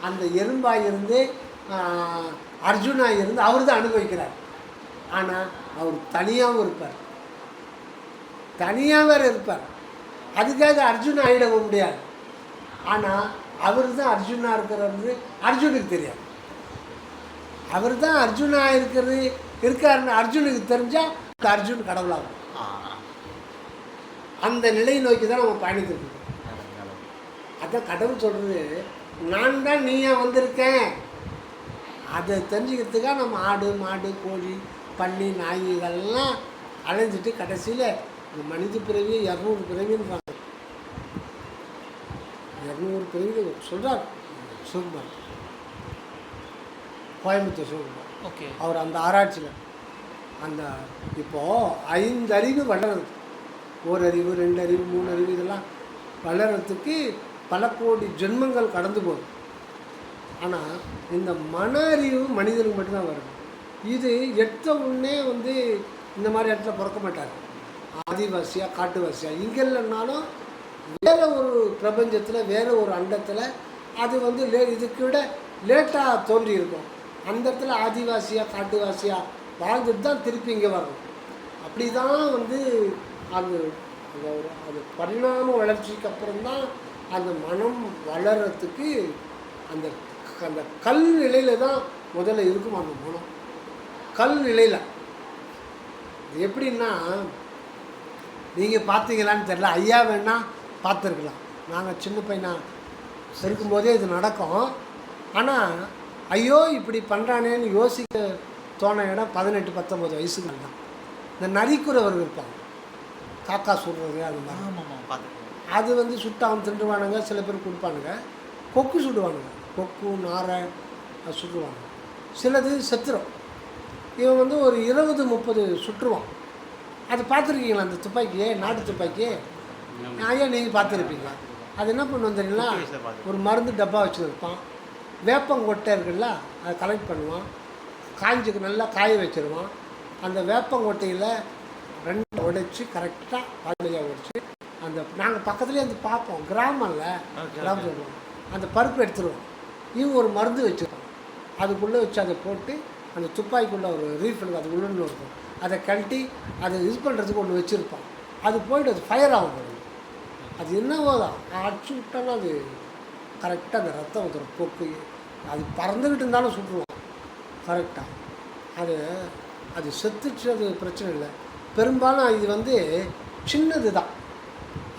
அந்த எறும்பாக இருந்து அர்ஜுனாக இருந்து அவர் தான் அனுபவிக்கிறார். ஆனால் அவர் தனியாகவும் இருப்பார், தனியாக வேறு இருப்பார். அதுக்காக அர்ஜுன் ஆகிட முடியாது. ஆனால் அவர் தான் அர்ஜுனாக இருக்கிறது அர்ஜுனுக்கு தெரியாது. அவர் தான் அர்ஜுனாக இருக்காருன்னு அர்ஜுனுக்கு தெரிஞ்சால் அந்த அர்ஜுன் கடவுளாகும். அந்த நிலையை நோக்கி தான் நம்ம பயணித்துருக்கோம். அதான் கடவுள் சொல்கிறது, நான் தான் நீயா வந்திருக்கேன். அதை தெரிஞ்சுக்கிறதுக்காக நம்ம ஆடு மாடு கோழி பன்னி நாய் இதெல்லாம் அலைஞ்சிட்டு கடைசியில் இந்த மனித பிறவி 200 பிறவின்றாங்க. 200 பிறவி சொல்கிறார் சிவகுமார், கோயம்புத்தூர் சிவகுமார். ஓகே, அவர் அந்த ஆராய்ச்சியில் அந்த இப்போது 5 அறிவு வளருது. 1 அறிவு 2 அறிவு 3 அறிவு இதெல்லாம் வளர்கிறதுக்கு பல கோடி ஜென்மங்கள் கடந்து போகுது. ஆனால் இந்த மன அறிவு மனிதனுக்கு மட்டும்தான் வருது. இது எட்ட உடனே இந்த மாதிரி இடத்துல பிறக்க மாட்டார். ஆதிவாசியாக காட்டுவாசியாக இங்கே இல்லைன்னாலும் வேறு ஒரு பிரபஞ்சத்தில் வேறு ஒரு அண்டத்தில் அது இதுக்கு விட லேட்டாக தோன்றி இருக்கும். அந்த இடத்துல ஆதிவாசியாக காட்டுவாசியாக வாழ்ந்துட்டு தான் திருப்பி இங்கே வரணும். அப்படி தான் அது அது பரிணாம வளர்ச்சிக்கு அப்புறம்தான் அந்த மனம் வளர்கிறதுக்கு அந்த அந்த கல் நிலையில் தான் முதல்ல இருக்கும். அந்த மனம் கல் நிலையில் எப்படின்னா நீங்கள் பார்த்தீங்களான்னு தெரியல, ஐயா வேணா பார்த்துருக்கலாம். நாங்கள் சின்ன பையனாக இருக்கும்போதே இது நடக்கும். ஆனால் ஐயோ இப்படி பண்ணுறானேன்னு யோசிக்க தோண இடம் 18-19 வயசுக்கு தான். இந்த நரிக்குறவர்கள் இருப்பாங்க, காக்கா சுடுறது அது மாதிரி. அது சுட்டான் திண்டுவானுங்க, சில பேர் கொடுப்பானுங்க. கொக்கு சுடுவானுங்க, கொக்கு நாரை சுட்டுருவாங்க. சிலது செத்துரும். இவன் ஒரு 20-30 சுட்டுருவான். அது பார்த்துருக்கீங்களா? அந்த துப்பாக்கியே, நாட்டு துப்பாக்கி ஐயா நீங்கள் பார்த்துருப்பீங்களா? அது என்ன பண்ணுவோம் தெரியுங்களா? ஒரு மருந்து டப்பா வச்சுருப்பான், வேப்பங்கொட்டை இருக்குல்ல, அதை கலெக்ட் பண்ணுவான். காய்ஞ்சுக்கு நல்லா காய வச்சுருவான். அந்த வேப்பங்கொட்டையில் 2 உடைச்சி கரெக்டாக பாதியாக உடைச்சி அந்த நாங்கள் பக்கத்துலேயே வந்து பார்ப்போம். கிராமம்ல கிராமம் சொல்லுவோம். அந்த பருப்பு எடுத்துருவோம். இவங்க ஒரு மருந்து வச்சுருவோம். அதுக்குள்ளே வச்சு அதை போட்டு அந்த துப்பாக்கிக்குள்ளே ஒரு ரீஃபில் அது உள்ளே இருக்கும். அதை கழட்டி அதை இது பண்ணுறதுக்கு ஒன்று வச்சுருப்பான். அது போய்ட்டு அது ஃபயர் ஆகும். அது என்னவோ தான் அடிச்சு விட்டாலும் அது கரெக்டாக அந்த ரத்தம் வந்துடும். போக்கு அது பறந்துக்கிட்டு இருந்தாலும் சுட்டுருவோம் கரெக்டாக. அது அது செத்துச்சு, அது பிரச்சனை இல்லை. பெரும்பாலும் இது வந்து சின்னது தான்.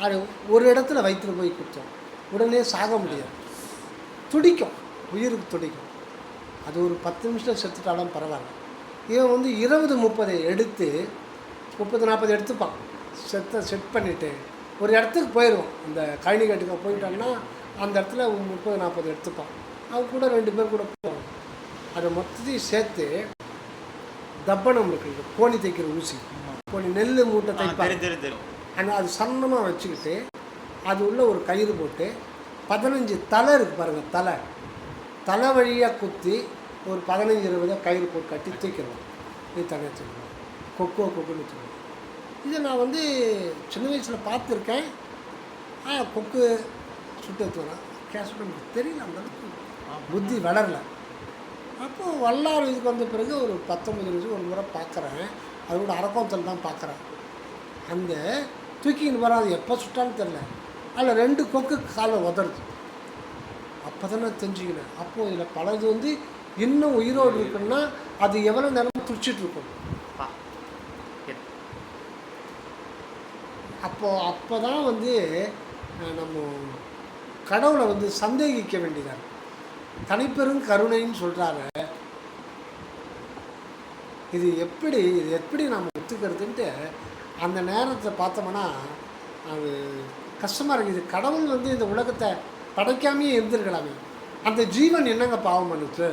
அது ஒரு இடத்துல வயிற்றுல போய் குத்தும், உடனே சாக முடியாது. துடிக்கும், உயிருக்கு துடிக்கும். அது ஒரு 10 நிமிஷத்தில் செத்துட்டாலும் பரவாயில்ல. இவன் வந்து 20-30 எடுத்து 30-40 எடுத்துப்பான். செட் பண்ணிவிட்டு ஒரு இடத்துக்கு போயிடுவான். அந்த கழனி கட்டுக்கு போயிட்டான்னா அந்த இடத்துல 30-40 எடுத்துப்பான். அவங்க கூட 2 பேர் கூட போவாங்க. அதை மொத்தத்தையும் சேர்த்து தப்பனம் இருக்குது, கோணி தைக்கிற ஊசி, கோணி நெல் மூட்டை தைப்பாங்க. ஆனால் அது சன்னமாக வச்சுக்கிட்டு அது உள்ள ஒரு கயிறு போட்டு 15 தலை இருக்குது பாருங்கள், தலை வழியாக குத்தி ஒரு 15-20 கயிறு போட்டு கட்டி தூக்கிடுவோம். இது தனியாக வச்சுருவோம். கொக்குன்னு வச்சுருவோம். இதை நான் வந்து சின்ன வயசில் பார்த்துருக்கேன். கொக்கு சுட்டு எடுத்துவேன். கேஷ் நமக்கு தெரியல, அந்த அளவுக்கு புத்தி வளரல. அப்போது வல்லார் இதுக்கு வந்த பிறகு ஒரு 19 நிமிஷம் ஒரு முறை பார்க்குறேன். அதோட அரக்கோத்தல் தான் பார்க்குறேன். அந்த தூக்கின்னு வர அது எப்போ சுட்டான்னு தெரில. அதில் 2 கொக்கு காலை உதறது. அப்போ தானே தெரிஞ்சுக்கினேன். அப்போது இதில் பலது வந்து இன்னும் உயிரோடு இருக்குன்னா அது எவ்வளோ நேரம் துடிச்சிட்ருக்கும். அப்போ தான் வந்து நம்ம கடவுளை வந்து சந்தேகிக்க வேண்டியதாக. தனிப்பெரும் கருணைன்னு சொல்கிறாங்க. இது எப்படி நம்ம ஒத்துக்கிறதுன்ட்டு அந்த நேரத்தை பார்த்தோம்னா அது கஷ்டமாக இருக்குது. இது கடவுள் வந்து இந்த உலகத்தை படைக்காமையே இருந்திருக்கலாமே. அந்த ஜீவன் என்னங்க பாவம் பண்ணுச்சு?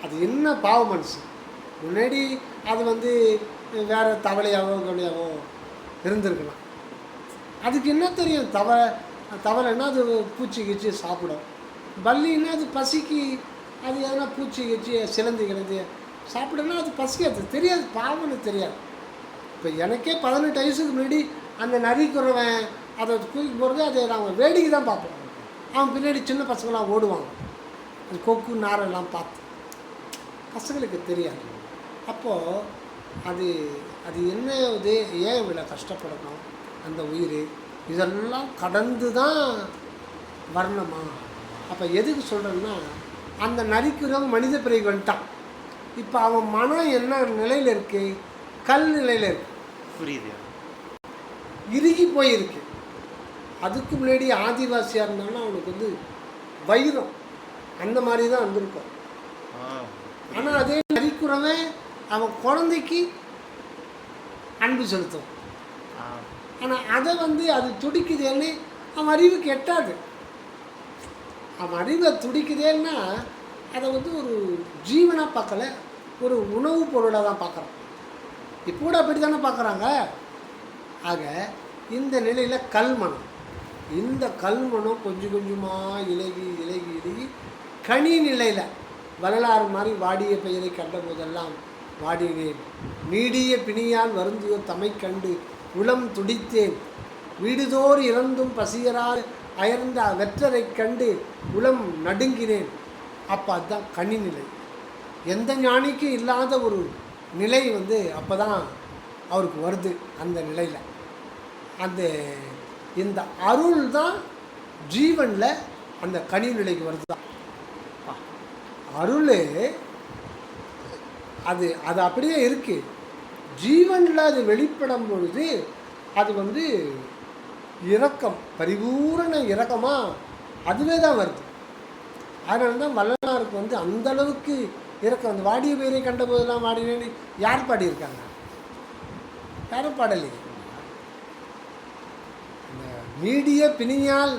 அது என்ன பாவம் பண்ணுச்சு? முன்னாடி அது வந்து வேறு தவளையாவோ கவலையாவோ இருந்திருக்கலாம். அதுக்கு என்ன தெரியும்? தவளைன்னா அது பூச்சி கீச்சி சாப்பிடும். பல்லின்னா அது பசிக்கு அது எதனா பூச்சி கீச்சி சிலந்தி சாப்பிடுன்னா அது பசிக்காது, தெரியாது, பாவம்னு தெரியாது. இப்போ எனக்கே 18 வயசுக்கு முன்னாடி அந்த நரிக்குறவன் அதை தூக்கி போகிறது அதை நாங்கள் வேடிக்கை தான் பார்ப்போம். அவன் பின்னாடி சின்ன பசங்களாம் ஓடுவாங்க. அது கொக்கு நாரெல்லாம் பார்த்து பசங்களுக்கு தெரியாது. அப்போது அது என்ன இது, ஏன் இவ்வளோ கஷ்டப்படணும் அந்த உயிர், இதெல்லாம் கடந்து தான் வரணுமா? அப்போ எதுக்கு சொல்கிறேன்னா, அந்த நரிக்குறவன் மனித பிறகு வந்துட்டான். இப்போ அவன் மனம் என்ன நிலையில் இருக்குது? கல் நிலையில் இருக்கு. புரியுது, இறுகி போயிருக்கு. அதுக்கு முன்னாடி ஆதிவாசியாக இருந்தாலும் அவனுக்கு வந்து வைரம் அந்த மாதிரி தான் வந்திருக்கும். ஆனால் அதே நரிக்குறவன் அவன் குழந்தைக்கு அன்பு செலுத்தும். ஆனால் அதை வந்து அது துடிக்குதேன்னு அவன் அறிவுக்கு எட்டாது. அவன் அறிவை துடிக்குதேன்னா அதை வந்து ஒரு ஜீவனாக பார்க்கல, ஒரு உணவுப் பொருளாக தான் பார்க்குறான். இப்போ கூட அப்படி தானே பார்க்குறாங்க. ஆக இந்த நிலையில் கல்மனம், இந்த கல்மனம் கொஞ்சம் கொஞ்சமாக இலகி கனி நிலையில் வரலாறு மாதிரி வாடிய பெயரை கண்ட போதெல்லாம் வாடினேன், நீடிய பிணியால் வருந்தியோ தமை கண்டு உளம் துடித்தேன், வீடுதோறு இறந்தும் பசியரால் அயர்ந்த வெற்றரை கண்டு உளம் நடுங்கினேன். அப்போ அதுதான் கனி நிலை. எந்த ஞானிக்கும் இல்லாத ஒரு நிலை வந்து அப்போ தான் அவருக்கு வருது. அந்த நிலையில் இந்த அருள் தான் ஜீவனில் அந்த கனி நிலைக்கு வருது தான். அருள் அது அப்படியே இருக்குது. ஜீவனில் அது வெளிப்படும் பொழுது அது வந்து இரக்கம், பரிபூரண இரக்கமாக அதுவே தான் வருது. அதனால தான் வள்ளலாருக்கு வந்து அந்தளவுக்கு இரக்கம். அந்த வாடிய பேரை கண்ட போதெல்லாம் வாடினேன்னு யார் பாடியிருக்காங்க? யாரும் பாடலை. அந்த நீடிய பிணியால்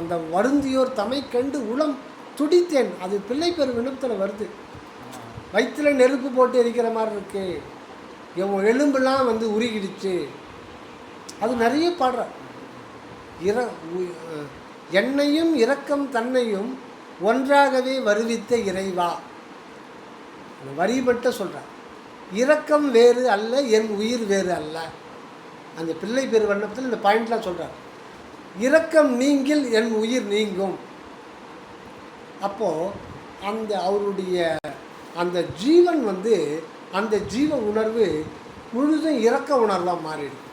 அந்த வருந்தியோர் தமை கண்டு உளம் துடித்தேன், அது பிள்ளை பெரு விண்ணப்பத்தில் வருது. வயிற்றில் நெருப்பு போட்டு எரிக்கிற மாதிரி இருக்கு, என் எலும்புலாம் வந்து உருகிடுச்சு. அது நிறைய பாடுற. என்னையும் இரக்கம் தன்னையும் ஒன்றாகவே வருவித்த இறைவா. வரி மட்டும் சொல்கிறார். இரக்கம் வேறு அல்ல, என் உயிர் வேறு அல்ல. அந்த பிள்ளை பேர் வண்ணத்தில் இந்த பாயிண்ட்லாம் சொல்கிறார். இரக்கம் நீங்கில் என் உயிர் நீங்கும். அப்போது அந்த அவருடைய அந்த ஜீவன் அந்த ஜீவ உணர்வு முழுதும் இரக்க உணர்வாக மாறிடும்.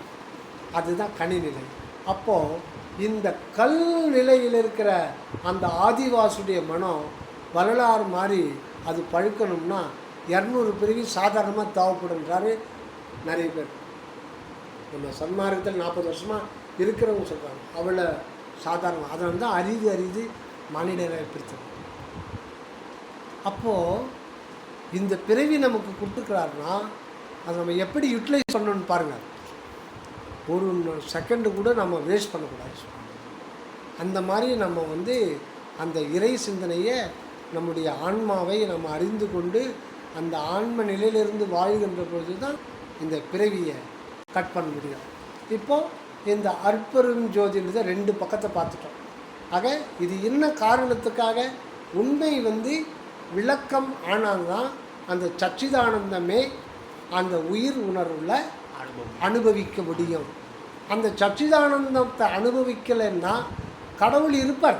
அதுதான் கனிநிலை. அப்போது இந்த கல் நிலையில் இருக்கிற அந்த ஆதிவாசுடைய மனம் வரலாறு மாதிரி அது பழுக்கணும்னா 200 பிறவி சாதாரணமாக தேவைப்படுன்றாரு நிறைய பேர். நம்ம சன்மார்க்கத்தில் 40 வருஷமாக இருக்கிறவங்க சொல்கிறாங்க அவ்வளோ சாதாரணம். அதனால தான் அரிது மானிடரை பிரித்தது. அப்போது இந்த பிறவி நமக்கு கொடுத்துக்கிறாருன்னா அதை நம்ம எப்படி யூட்டிலைஸ் பண்ணணும்னு பாருங்கள். ஒரு செகண்டு கூட நம்ம வேஸ்ட் பண்ணக்கூடாது. அந்த மாதிரி நம்ம அந்த இறை சிந்தனையை நம்முடைய ஆன்மாவை நம்ம அறிந்து கொண்டு அந்த ஆன்ம நிலையிலிருந்து வாழ்கின்ற பொழுது தான் இந்த பிறவியை கட் பண்ண முடியும். இப்போது இந்த அற்பெரும் ஜோதின்றதை 2 பக்கத்தை பார்த்துட்டோம். ஆக இது என்ன காரணத்துக்காக உண்மை விளக்கம் ஆனால்தான் அந்த சச்சிதானந்தமே அந்த உயிர் உணர்வில் அனுபவிக்க முடியும். அந்த சச்சிதானந்தத்தை அனுபவிக்கலைன்னா கடவுள் இருப்பார்,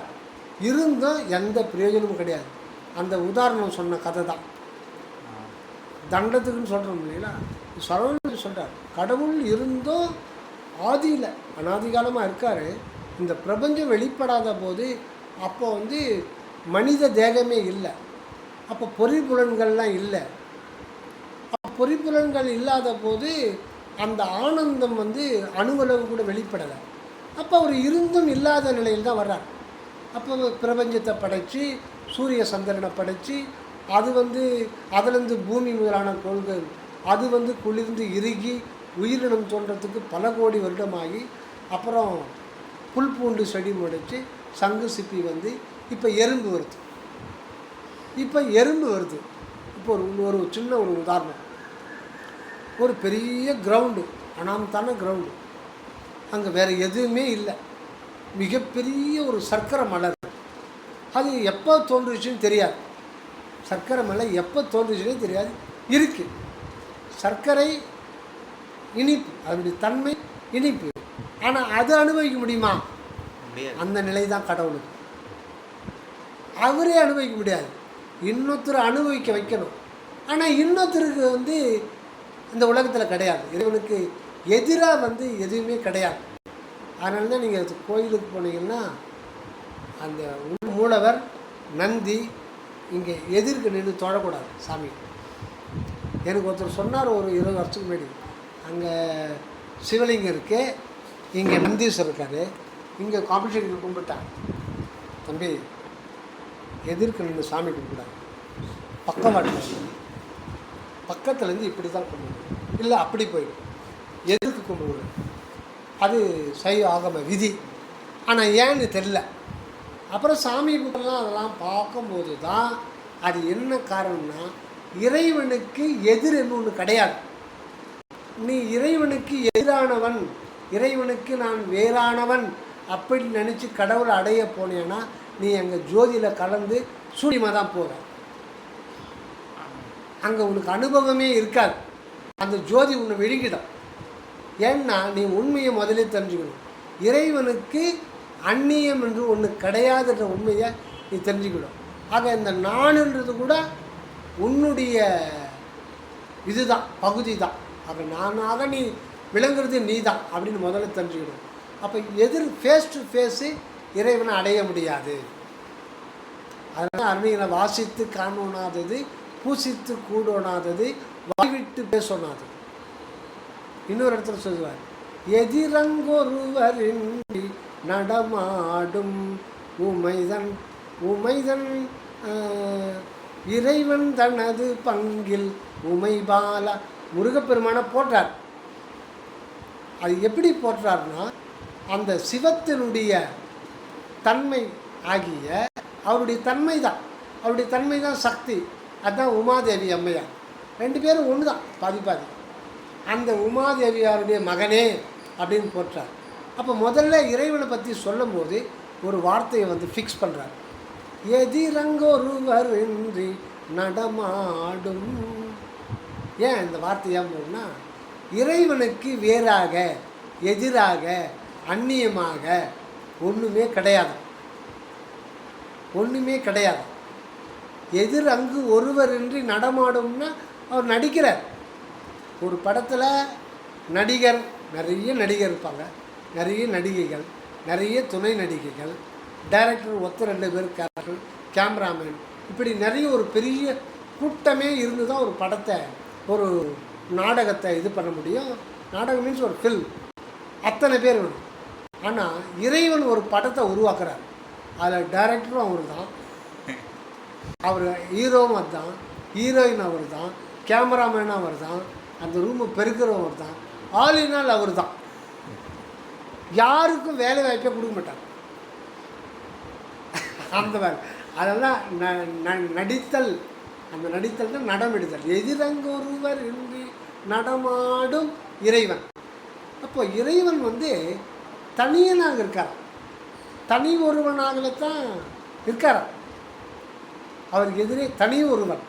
இருந்தும் எந்த பிரயோஜனமும் கிடையாது. அந்த உதாரணம் சொன்ன கதை தான் தண்டத்துக்குன்னு சொல்கிறோம் இல்லைங்களா. சரவணன் சொல்கிறார், கடவுள் இருந்தும் ஆதியில் அனாதிகாலமாக இருக்கார். இந்த பிரபஞ்சம் வெளிப்படாத போது அப்போ மனித தேகமே இல்லை, அப்போ பொறிப்புலன்கள்லாம் இல்லை. பொறிப்புலன்கள் இல்லாத போது அந்த ஆனந்தம் அணுவளவு கூட வெளிப்படலை. அப்போ அவர் இருந்தும் இல்லாத நிலையில் தான் வர்றார். அப்போ பிரபஞ்சத்தை படைத்து சூரிய சந்திரனை படைத்து அது அதுலேருந்து பூமி முதலான கோள்கள் அது குளிர்ந்து இறுகி உயிரினம் தோன்றத்துக்கு பல கோடி வருடமாகி அப்புறம் புல் பூண்டு செடி முளைச்சி சங்கு சிப்பி இப்போ எறும்பு வருது. இப்போ ஒரு சின்ன ஒரு உதாரணம். ஒரு பெரிய கிரவுண்டு, அனாமத்தான கிரவுண்டு, அங்கே வேறு எதுவுமே இல்லை. மிகப்பெரிய ஒரு சர்க்கரை மலை. அது எப்போ தோன்றுச்சுன்னு தெரியாது. சர்க்கரை மலை எப்போ தோன்றுச்சுன்னே தெரியாது. இருக்குது சர்க்கரை இனிப்பு, அதனுடைய தன்மை இனிப்பு. ஆனால் அது அனுபவிக்க முடியுமா? அந்த நிலை தான் கடவுளுக்கு. அவரே அனுபவிக்க முடியாது, இன்னொருத்தர் அனுபவிக்க வைக்கணும். ஆனால் இன்னொருத்தருக்கு இந்த உலகத்தில் கிடையாது. இறைவனுக்கு எதிராக எதுவுமே கிடையாது. அதனால தான் நீங்கள் கோயிலுக்கு போனீங்கன்னா அந்த மூலவர் நந்தி இங்கே எதிர்க்கு நின்று தொழக்கூடாது சாமி. எனக்கு ஒருத்தர் சொன்னார் ஒரு 20 வருஷத்துக்கு முன்னாடி, அங்கே சிவலிங்கம் இருக்குது, இங்கே நந்தீஸ்வரர் இருக்கார், இங்கே காம்படிஷன் கும்பிட்டாங்க. தம்பி எதிர்க்கு நின்று சாமி கும்பிடாங்க, பக்கவாட்டு பக்கத்துலேருந்து இப்படி தான் கும்பிடணும், இல்லை அப்படி போயிடும், எதிர்க்கு கும்பிடுவோம். அது சைவ ஆகம விதி. ஆனால் ஏன்னு தெரில. அப்புறம் சாமி கும்பிடலாம் அதெல்லாம் பார்க்கும்போது தான் அது என்ன காரணம்னா இறைவனுக்கு எதிர் என்ன ஒன்று கிடையாது. நீ இறைவனுக்கு எதிரானவன், இறைவனுக்கு நான் வேறானவன் அப்படி நினச்சி கடவுளை அடைய போனேன்னா நீ எங்கள் ஜோதியில் கலந்து சூரியமாக தான் போகிற. அங்கே உனக்கு அனுபவமே இருக்காது. அந்த ஜோதி உன்னை விழுங்கிடும். ஏன்னா நீ உண்மையை முதலே தெரிஞ்சுக்கணும். இறைவனுக்கு அந்நியம் என்று ஒன்று கிடையாதுன்ற உண்மையை நீ தெரிஞ்சுக்கணும். ஆக இந்த நானுன்றது கூட உன்னுடைய இதுதான், பகுதி தான். ஆக நானாக நீ விளங்குறது நீ தான் அப்படின்னு முதல்ல தெரிஞ்சுக்கணும். அப்போ ஃபேஸ் டு ஃபேஸு இறைவனை அடைய முடியாது. அதனால் அருமைகளை வாசித்து காணோனாதது, பூசித்து கூடோனாதது, வாய்விட்டு பேசோனாதது. இன்னொரு இடத்துல சொல்லுவார், எதிரங்கொருவரின்றி நடமாடும் உமைதன் இறைவன் தனது பங்கில் உமைபால. முருகப்பெருமானை போற்றார். அது எப்படி போற்றார்னா அந்த சிவத்தினுடைய தன்மை ஆகிய அவருடைய தன்மை தான், அவருடைய தன்மை தான் சக்தி. அதுதான் உமாதேவி அம்மையார். 2 பேரும் ஒன்று தான், பாதி பாதி. அந்த உமாதேவியாருடைய மகனே அப்படின்னு போற்றார். அப்போ முதல்ல இறைவனை பற்றி சொல்லும் போது ஒரு வார்த்தையை ஃபிக்ஸ் பண்ணுறார். எதிரங்கொருவரின்றி நடமாடும். ஏன் இந்த வார்த்தை ஏன் போகும்னா, இறைவனுக்கு வேறாக, எதிராக, அந்நியமாக ஒன்றுமே கிடையாது. ஒன்றுமே கிடையாது. எதிர் அங்கு ஒருவரின்றி நடமாடும்னா அவர் நடிக்கிறார். ஒரு படத்தில் நடிகர், நிறைய நடிகர் இருப்பாங்க, நிறைய நடிகைகள், நிறைய துணை நடிகைகள், டைரக்டர் ஒத்த 2 பேர் கேரக்டர், கேமராமேன், இப்படி நிறைய ஒரு பெரிய கூட்டமே இருந்து தான் ஒரு படத்தை, ஒரு நாடகத்தை இது பண்ண முடியும். நாடகம் மீன்ஸ் ஒரு ஃபில்ம், அத்தனை பேர் வேணும். ஆனால் இறைவன் ஒரு படத்தை உருவாக்குறார். அதில் டைரக்டரும் அவர் தான், அவர் ஹீரோவும் அதுதான், ஹீரோயின் அவர் தான், கேமராமேனும் அவர் தான், அந்த ரூமை பெருக்கிறவங்க அவர் தான், ஆளினால் அவர் தான். யாருக்கும் வேலை வாய்ப்பே கொடுக்க மாட்டார். அந்த வேலை அதெல்லாம் நடித்தல். அந்த நடித்தல் தான் நடமெடுத்தல். எதிரங்கொருவர் இன்றி நடமாடும் இறைவன். அப்போ இறைவன் தனியனாக இருக்கார், தனி ஒருவனாகத்தான் இருக்கார். அவருக்கு எதிரே தனி ஒருவன்.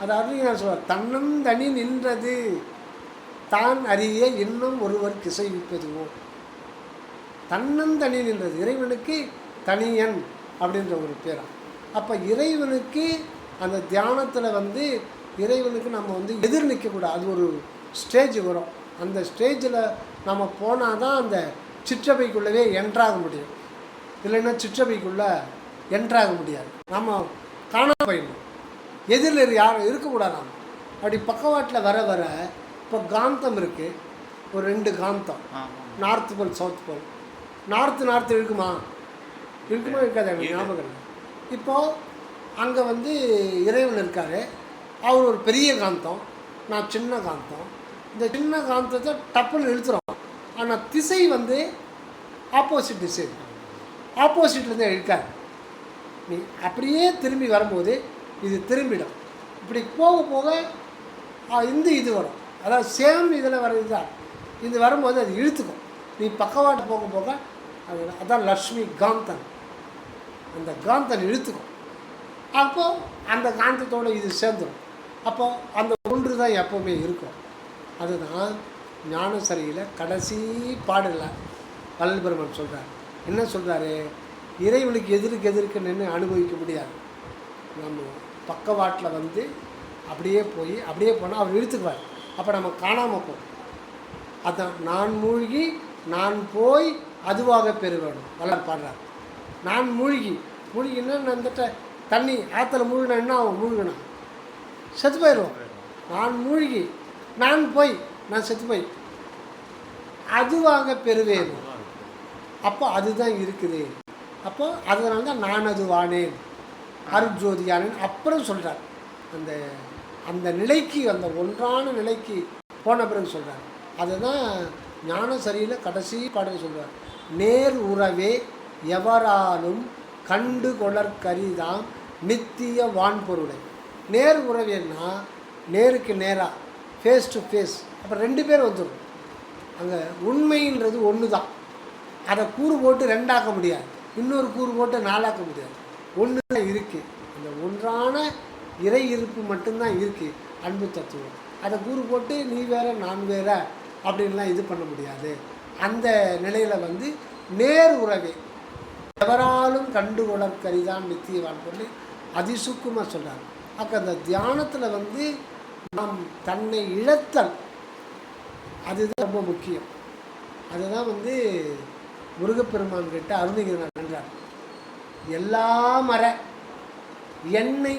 அதாவது நான் சொல்வார், தன்னம் தனி நின்றது தான் அறிய இன்னும் ஒருவர் கிசைவிப்பதுவோ. தன்னம் தனி நின்றது இறைவனுக்கு தனியன் அப்படின்ற ஒரு பேரா. அப்போ இறைவனுக்கு அந்த தியானத்தில் இறைவனுக்கு நம்ம எதிர் நிற்கக்கூடாது. அது ஒரு ஸ்டேஜ் வரும். அந்த ஸ்டேஜில் நம்ம போனால் தான் அந்த சிற்றபைக்குள்ளவே என்ட்ராக முடியும். இல்லைன்னா சிற்றபைக்குள்ளே என்ட்ராக முடியாது. நம்ம காணாமல் போயிடணும். எதிரில் யாரும் இருக்கக்கூடாது. நாம் அப்படி பக்கவாட்டில் வர வர இப்போ காந்தம் இருக்குது, ஒரு 2 காந்தம், north pole south pole. North இருக்குமா இருக்காது, எனக்கு ஞாபகம் இல்லை. இப்போது அங்கே இறைவன் இருக்கார். அவர் ஒரு பெரிய காந்தம், நான் சின்ன காந்தம். இந்த சின்ன காந்தத்தை டப்புன்னு இழுத்துறோம். ஆனால் திசை ஆப்போசிட் திசை, ஆப்போசிட்லேருந்து இழுக்காது. நீ அப்படியே திரும்பி வரும்போது இது திரும்பிடும். இப்படி போக போக இது வரும். அதாவது சேம் இதில் வர இதுதான். இது வரும்போது அது இழுத்துக்கும். நீ பக்கவாட்டு போக போக அதான் லக்ஷ்மி காந்தன். அந்த காந்தன் இழுத்துக்கும். அப்போது அந்த காந்தத்தோடு இது சேர்ந்துடும். அப்போது அந்த ஒன்று தான் எப்போவுமே இருக்கும். அதுதான் ஞானசரியில் கடைசி பாடலில் வள்ளல் பெருமான் சொல்கிறார். என்ன சொல்கிறாரு? இறைவனுக்கு எதிர்க்கு நின்று அனுபவிக்க முடியாது. நம்ம பக்கவாட்டில் அப்படியே போனால் அவர் இழுத்துக்குவார். அப்போ நம்ம காணாமல் போகும். அதான் நான் மூழ்கி நான் போய் அதுவாக பெறுவேணும் வள்ளல் பாடுறார். நான் மூழ்கின்னா வந்துட்ட தண்ணி ஆற்றுல மூழ்கினா என்ன ஆகும்? மூழ்கினா செத்து போயிடுவோம். நான் மூழ்கி நான் போய் நான் செத்து போய் அதுவாக பெறுவேன். அப்போ அதுதான் இருக்குது. அப்போ அதனால தான் நான் அது வானேன் அருட்ஜோதியானேன் அப்புறம் சொல்கிறார். அந்த அந்த நிலைக்கு, அந்த ஒன்றான நிலைக்கு போன பிறகு சொல்கிறார். அதுதான் ஞானசரியில் கடைசி பாடல் சொல்கிறார். நேர் உறவே எவராலும் கண்டு கொளற்கரிதாம் நித்திய வான்பொருளை. நேர் உறவேன்னா நேருக்கு நேராக, ஃபேஸ் டு ஃபேஸ். அப்போ 2 பேர் வந்துடும். அங்கே உண்மைன்றது ஒன்று தான். அதை கூறு போட்டு 2 ஆக்க முடியாது, இன்னொரு கூறு போட்டு 4 ஆக்க முடியாது. ஒன்று தான் இருக்குது. அந்த ஒன்றான இறை இருப்பு மட்டும்தான் இருக்குது, அன்பு தத்துவம். அதை கூறு போட்டு நீ வேற நான் வேற அப்படின்லாம் இது பண்ண முடியாது. அந்த நிலையில் நேர் உறவே எவராலும் கண்டுகொளற்கரிதான் நித்தியவான் பொருள் அதிசுக்குமாக சொல்கிறார். அப்போ அந்த தியானத்தில் நாம் தன்னை இழத்தல், அதுதான் ரொம்ப முக்கியம். அதுதான் முருகப்பெருமான் கிட்ட அருணகிரிநாதர் என்றார். எல்லா மர என்னை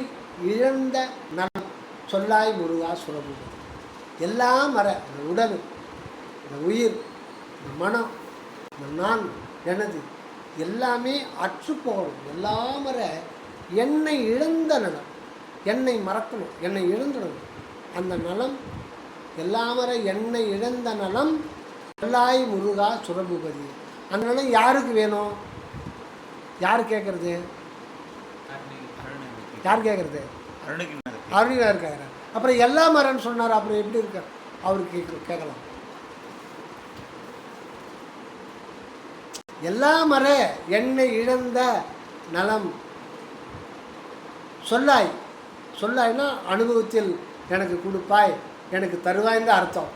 இழந்த நலம் சொல்லாய் முருகா சுரபுவது. எல்லா மர இந்த உடல், இந்த உயிர், இந்த மனம், இந்த நான், எனது எல்லாமே அற்று போகணும். எல்லா மர என்னை இழந்த நலம், என்னை மறக்கணும், என்னை இழந்துடணும். அந்த நலம் எல்லா மர என்னை இழந்த நலம் சொல்லாய் முருகா சுரபுபதி. அந்த நலம் யாருக்கு வேணும்? யார் கேட்குறது? யார் கேட்குறது? அருணினார் கேட்குறார். அப்புறம் எல்லா மரன்னு சொன்னார். அப்புறம் எப்படி இருக்க அவருக்கு கேட்கலாம். எல்லா மர என்னை இழந்த நலம் சொல்லாய். சொல்லாய்னா அனுபவத்தில் எனக்கு கொடுப்பாய், எனக்கு தருவாய்ன்னு அர்த்தம்.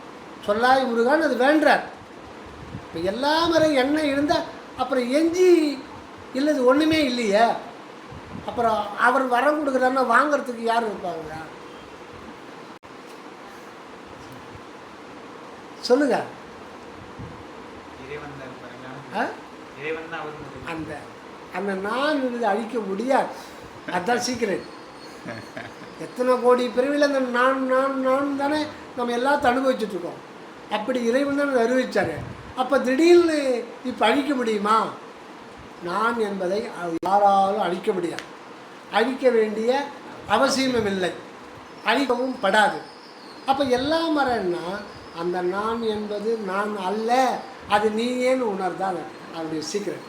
சொல்லாய் முருகான்னு அது வேண்டார். இப்போ எல்லா முறையும் எண்ணெய் இருந்தால் அப்புறம் எஞ்சி இல்லது ஒன்றுமே இல்லையே. அப்புறம் அவர் வரம் கொடுக்குறாருன்னா வாங்கிறதுக்கு யார் இருப்பாங்க? சொல்லுங்க. அந்த அந்த நான் இது அழிக்க முடியாது. அதுதான் சீக்கிரம். எத்தனை கோடி பிறவியில் அந்த நான் நான் நான் தானே நம்ம எல்லாத்தையும் அனுபவிச்சுட்ருக்கோம். அப்படி இறைவன் தான் அதை அறிவித்தார். அப்போ திடீர்னு இப்போ அழிக்க முடியுமா? நான் என்பதை யாராலும் அழிக்க முடியாது. அழிக்க வேண்டிய அவசியமும் இல்லை, அழிக்கவும் படாது. அப்போ எல்லாம் வரேன்னா அந்த நான் என்பது நான் அல்ல, அது நீ ஏன்னு உணர்தான் அவருடைய சீக்கிரம்.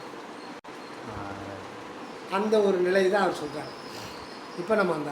அந்த ஒரு நிலை தான் அவர் சொல்கிறார். இப்போ நம்ம அந்த